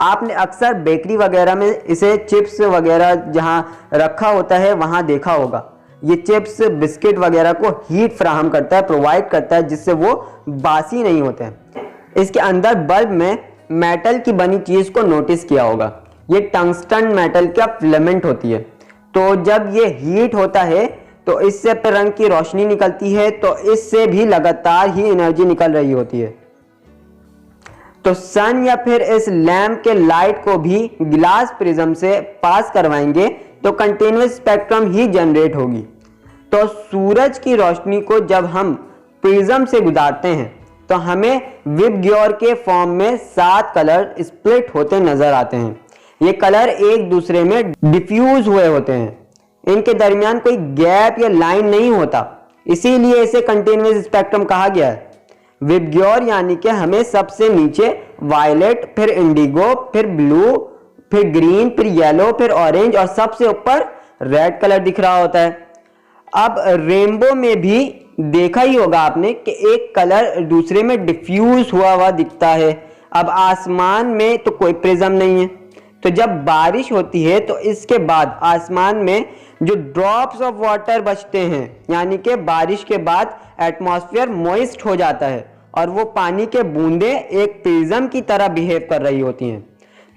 आपने अक्सर बेकरी वगैरह में इसे चिप्स वगैरह जहां रखा होता है वहां देखा होगा। ये चिप्स बिस्किट वगैरह को हीट फ्राहम करता है, प्रोवाइड करता है, जिससे वो बासी नहीं होते हैं। इसके अंदर बल्ब में मेटल की बनी चीज को नोटिस किया होगा, ये टंगस्टन मेटल का फिलामेंट होती है। तो जब ये हीट होता है तो इससे रंग की रोशनी निकलती है, तो इससे भी लगातार ही एनर्जी निकल रही होती है। तो सन या फिर इस लैंप के लाइट को भी ग्लास प्रिज्म से पास करवाएंगे तो कंटीन्यूअस स्पेक्ट्रम ही जनरेट होगी। तो सूरज की रोशनी को जब हम प्रिज्म से गुजारते हैं तो हमें विबग्योर के फॉर्म में 7 कलर स्प्लिट होते नजर आते हैं। ये कलर एक दूसरे में डिफ्यूज हुए होते हैं, इनके दरमियान कोई गैप या लाइन नहीं होता, इसीलिए इसे कंटीन्यूअस स्पेक्ट्रम कहा गया है। विबग्योर यानी कि हमें सबसे नीचे वायलेट, फिर इंडिगो, फिर ब्लू, फिर ग्रीन, फिर येलो, फिर ऑरेंज और सबसे ऊपर रेड कलर दिख रहा होता है। अब रेनबो में भी देखा ही होगा आपने कि एक कलर दूसरे में डिफ्यूज हुआ दिखता है। अब आसमान में तो कोई प्रिज्म नहीं है, तो जब बारिश होती है तो इसके बाद आसमान में जो ड्रॉप्स ऑफ वाटर बचते हैं, यानी कि बारिश के बाद एटमॉस्फेयर मॉइस्ट हो जाता है और वो पानी के बूंदे एक प्रिज्म की तरह बिहेव कर रही होती हैं।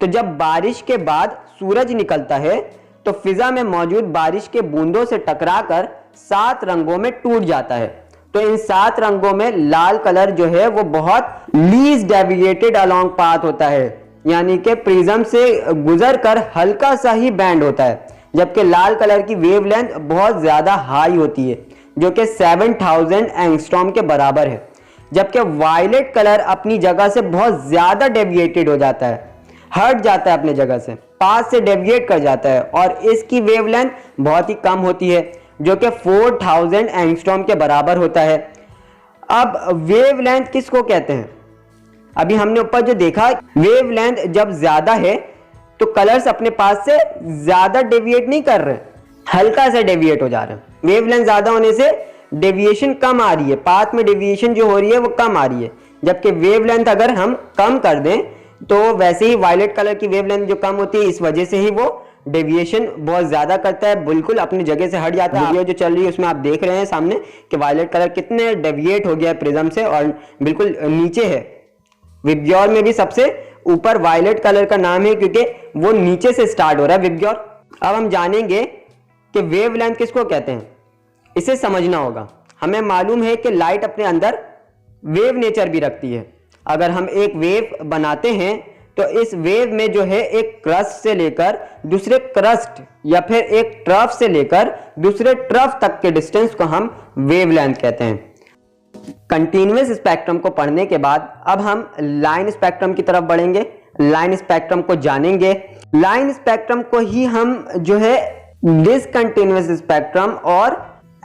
तो जब बारिश के बाद सूरज निकलता है तो फिजा में मौजूद बारिश के बूंदों से टकराकर 7 रंगों में टूट जाता है। तो इन 7 रंगों में लाल कलर जो है वो बहुत लीस्ट डेविएटेड अलोंग पाथ होता है, यानी कि प्रिज्म से गुजरकर हल्का सा ही बैंड होता है, जबकि लाल कलर की वेवलेंथ बहुत ज्यादा हाई होती है जो कि 7000 एंगस्ट्रॉम के बराबर है। जबकि वायलेट कलर अपनी जगह से बहुत ज्यादा डेविएटेड हो जाता है, हट जाता है अपने जगह से, पास से डेविएट कर जाता है और इसकी वेवलेंथ बहुत ही कम होती है जो कि 4000 एंगस्ट्रॉम के बराबर होता है। अब वेवलेंथ किसको कहते हैं? अभी हमने ऊपर जो देखा, वेवलेंथ जब ज्यादा है तो कलर्स अपने पास से ज्यादा डेविएट नहीं कर रहे, हल्का सा डेविएट हो जा रहे हैं। वेवलेंथ ज्यादा होने से डेविएशन कम आ रही है, पाथ में डेविएशन जो हो रही है वो कम आ रही है। जबकि वेवलेंथ अगर हम कम कर दें तो वैसे ही वायलेट कलर की वेवलेंथ जो कम होती है, इस वजह से ही वो डेविएशन बहुत ज्यादा करता है, बिल्कुल अपनी जगह से हट जाता है। वीडियो जो चल रही है उसमें आप देख रहे हैं सामने कि वायलेट कलर कितने डेविएट हो गया है प्रिज्म से और बिल्कुल नीचे है। विबग्योर में भी सबसे ऊपर वायलेट कलर का नाम है क्योंकि वो नीचे से स्टार्ट हो रहा है विबग्योर। अब हम जानेंगे कि वेवलेंथ किसको कहते हैं, इसे समझना होगा। हमें मालूम है कि लाइट अपने अंदर वेव नेचर भी रखती है। अगर हम एक वेव बनाते हैं तो इस वेव में जो है एक क्रस्ट से लेकर दूसरे क्रस्ट या फिर एक ट्रफ से लेकर दूसरे ट्रफ तक के डिस्टेंस को हम वेवलेंथ कहते हैं। कंटीन्यूअस स्पेक्ट्रम को पढ़ने के बाद अब हम लाइन स्पेक्ट्रम की तरफ बढ़ेंगे, लाइन स्पेक्ट्रम को जानेंगे। लाइन स्पेक्ट्रम को ही हम जो है डिसकंटिन्यूअस स्पेक्ट्रम और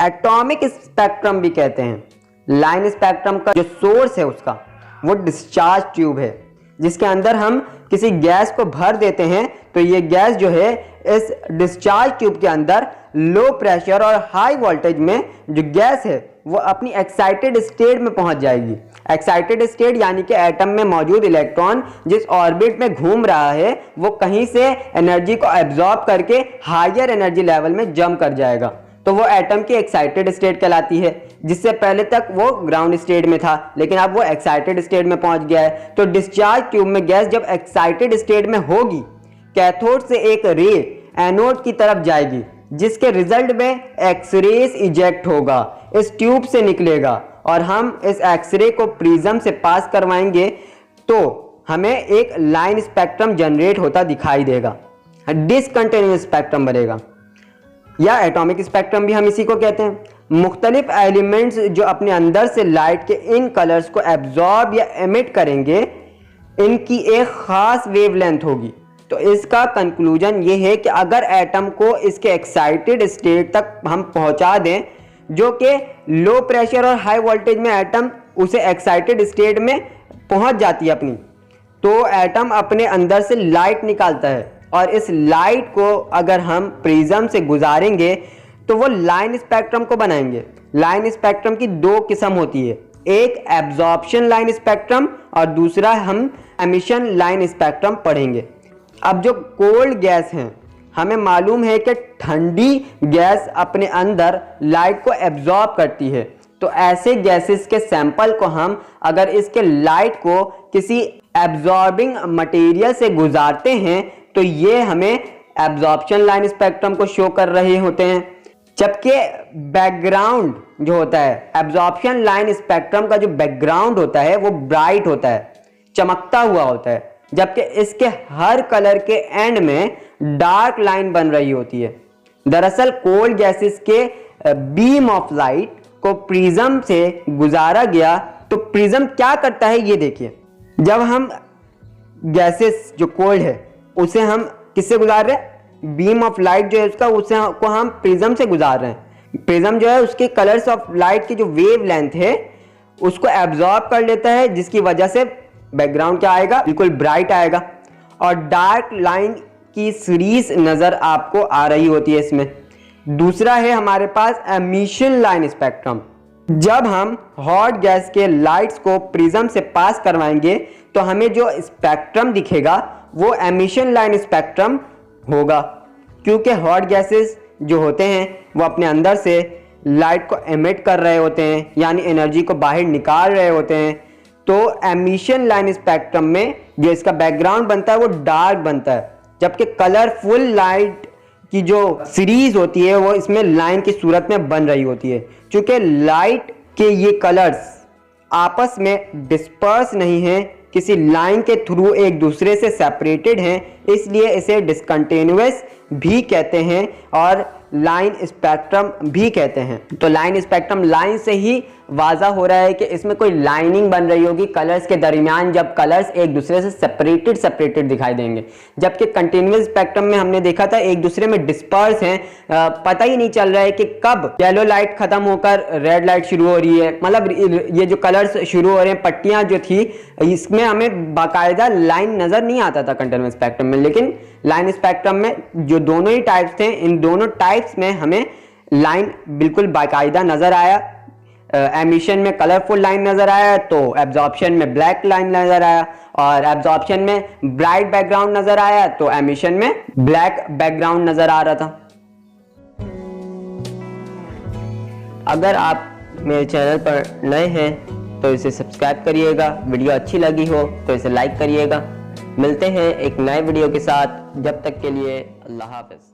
एटॉमिक स्पेक्ट्रम भी कहते हैं। लाइन स्पेक्ट्रम का जो सोर्स है उसका वो डिस्चार्ज ट्यूब है, जिसके अंदर हम किसी गैस को भर देते हैं तो ये गैस जो है इस डिस्चार्ज ट्यूब के अंदर लो प्रेशर और हाई वोल्टेज में जो गैस है वो अपनी एक्साइटेड स्टेट में पहुंच जाएगी। एक्साइटेड स्टेट यानी कि एटम में मौजूद इलेक्ट्रॉन जिस ऑर्बिट में घूम रहा है वो कहीं से एनर्जी को एब्जॉर्ब करके हायर एनर्जी लेवल में जंप कर जाएगा, तो वो एटम की एक्साइटेड स्टेट कहलाती है। जिससे पहले तक वो ग्राउंड स्टेट में था लेकिन अब वो एक्साइटेड स्टेट में पहुंच गया है। तो डिस्चार्ज ट्यूब में गैस जब एक्साइटेड स्टेट में होगी, कैथोड से एक रे एनोड की तरफ जाएगी जिसके रिजल्ट में एक्सरेस इजेक्ट होगा, इस ट्यूब से निकलेगा और हम इस एक्सरे को प्रिज्म से पास करवाएंगे तो हमें एक लाइन स्पेक्ट्रम जनरेट होता दिखाई देगा, डिसकंटिन्यूअस स्पेक्ट्रम बनेगा या एटॉमिक स्पेक्ट्रम भी हम इसी को कहते हैं। मुख्तलिफ एलिमेंट्स जो अपने अंदर से लाइट के इन कलर्स को एब्जॉर्ब या एमिट करेंगे, इनकी एक खास वेवलेंथ होगी। तो इसका कंक्लूजन ये है कि अगर एटम को इसके एक्साइटेड स्टेट तक हम पहुंचा दें, जो कि लो प्रेशर और हाई वोल्टेज में एटम उसे एक्साइटेड स्टेट में पहुंच जाती है अपनी, तो एटम अपने अंदर से लाइट निकालता है और इस लाइट को अगर हम प्रिज्म से गुजारेंगे तो वो लाइन स्पेक्ट्रम को बनाएंगे। लाइन स्पेक्ट्रम की 2 किस्म होती है, एक एब्जॉर्प्शन लाइन स्पेक्ट्रम और दूसरा हम एमिशन लाइन स्पेक्ट्रम पढ़ेंगे। अब जो कोल्ड गैस हैं, हमें मालूम है कि ठंडी गैस अपने अंदर लाइट को एब्जॉर्ब करती है, तो ऐसे गैसेस के सैंपल को हम अगर इसके लाइट को किसी एब्जॉर्बिंग मटेरियल से गुजारते हैं तो ये हमें एब्जॉर्प्शन लाइन स्पेक्ट्रम को शो कर रहे होते हैं। जबकि बैकग्राउंड जो होता है, एब्जॉर्प्शन लाइन स्पेक्ट्रम का जो बैकग्राउंड होता है वो ब्राइट होता है, चमकता हुआ होता है, जबकि इसके हर कलर के एंड में डार्क लाइन बन रही होती है। दरअसल कोल्ड गैसेस के बीम ऑफ लाइट को प्रिज्म से गुजारा गया तो प्रिज्म क्या करता है ये देखिए। जब हम गैसेस जो कोल्ड है उसे हम किससे गुजार रहे हैं, बीम ऑफ लाइट जो है उसका उसे को हम प्रिज्म से गुजार रहे हैं। प्रिज्म जो है उसके कलर्स ऑफ लाइट की जो वेव लेंथ है उसको एब्जॉर्ब कर लेता है, जिसकी वजह से बैकग्राउंड क्या आएगा, बिल्कुल ब्राइट आएगा। और डार्क लाइन की सीरीज नज़र आपको आ रही होती है इसमें। दूसरा है हमारे पास एमिशन लाइन स्पेक्ट्रम। जब हम हॉट गैस के लाइट्स को प्रिज्म से पास करवाएंगे तो हमें जो स्पेक्ट्रम दिखेगा वो एमिशन लाइन स्पेक्ट्रम होगा, क्योंकि हॉट गैसेस जो होते हैं वो अपने अंदर से लाइट को एमिट कर रहे होते हैं, यानी एनर्जी को बाहर निकाल रहे होते हैं। तो एमिशन लाइन स्पेक्ट्रम में जो इसका बैकग्राउंड बनता है वो डार्क बनता है, जबकि कलरफुल लाइट की जो सीरीज होती है वो इसमें लाइन की सूरत में बन रही होती है। चूंकि लाइट के ये कलर्स आपस में डिस्पर्स नहीं हैं, किसी लाइन के थ्रू एक दूसरे से सेपरेटेड हैं, इसलिए इसे डिसकंटिन्यूअस भी कहते हैं और लाइन स्पेक्ट्रम भी कहते हैं। तो लाइन स्पेक्ट्रम लाइन से ही वाज़ा हो रहा है कि इसमें कोई लाइनिंग बन रही होगी कलर्स के दरमियान, जब कलर्स एक दूसरे से सेपरेटेड दिखाई देंगे। जबकि कंटिन्यूअस स्पेक्ट्रम में हमने देखा था एक दूसरे में डिस्पर्स हैं, पता ही नहीं चल रहा है कि कब येलो लाइट खत्म होकर रेड लाइट शुरू हो रही है। मतलब ये जो कलर्स शुरू हो रहे हैं, पट्टियां जो थी, इसमें हमें बाकायदा लाइन नजर नहीं आता था कंटिन्यूअस स्पेक्ट्रम में, लेकिन लाइन स्पेक्ट्रम में जो दोनों ही टाइप्स थे, इन दोनों टाइप्स में हमें लाइन बिल्कुल बाकायदा नजर आया। एमिशन में कलरफुल लाइन नजर आया, तो एब्जॉर्प्शन में ब्लैक लाइन नजर आया, और एब्जॉर्प्शन में ब्राइट बैकग्राउंड नजर आया तो एमिशन में ब्लैक बैकग्राउंड नजर आ रहा था। अगर आप मेरे चैनल पर नए हैं तो इसे सब्सक्राइब करिएगा, वीडियो अच्छी लगी हो तो इसे लाइक करिएगा। मिलते हैं एक नए वीडियो के साथ, जब तक के लिए अल्लाह हाफ़िज़।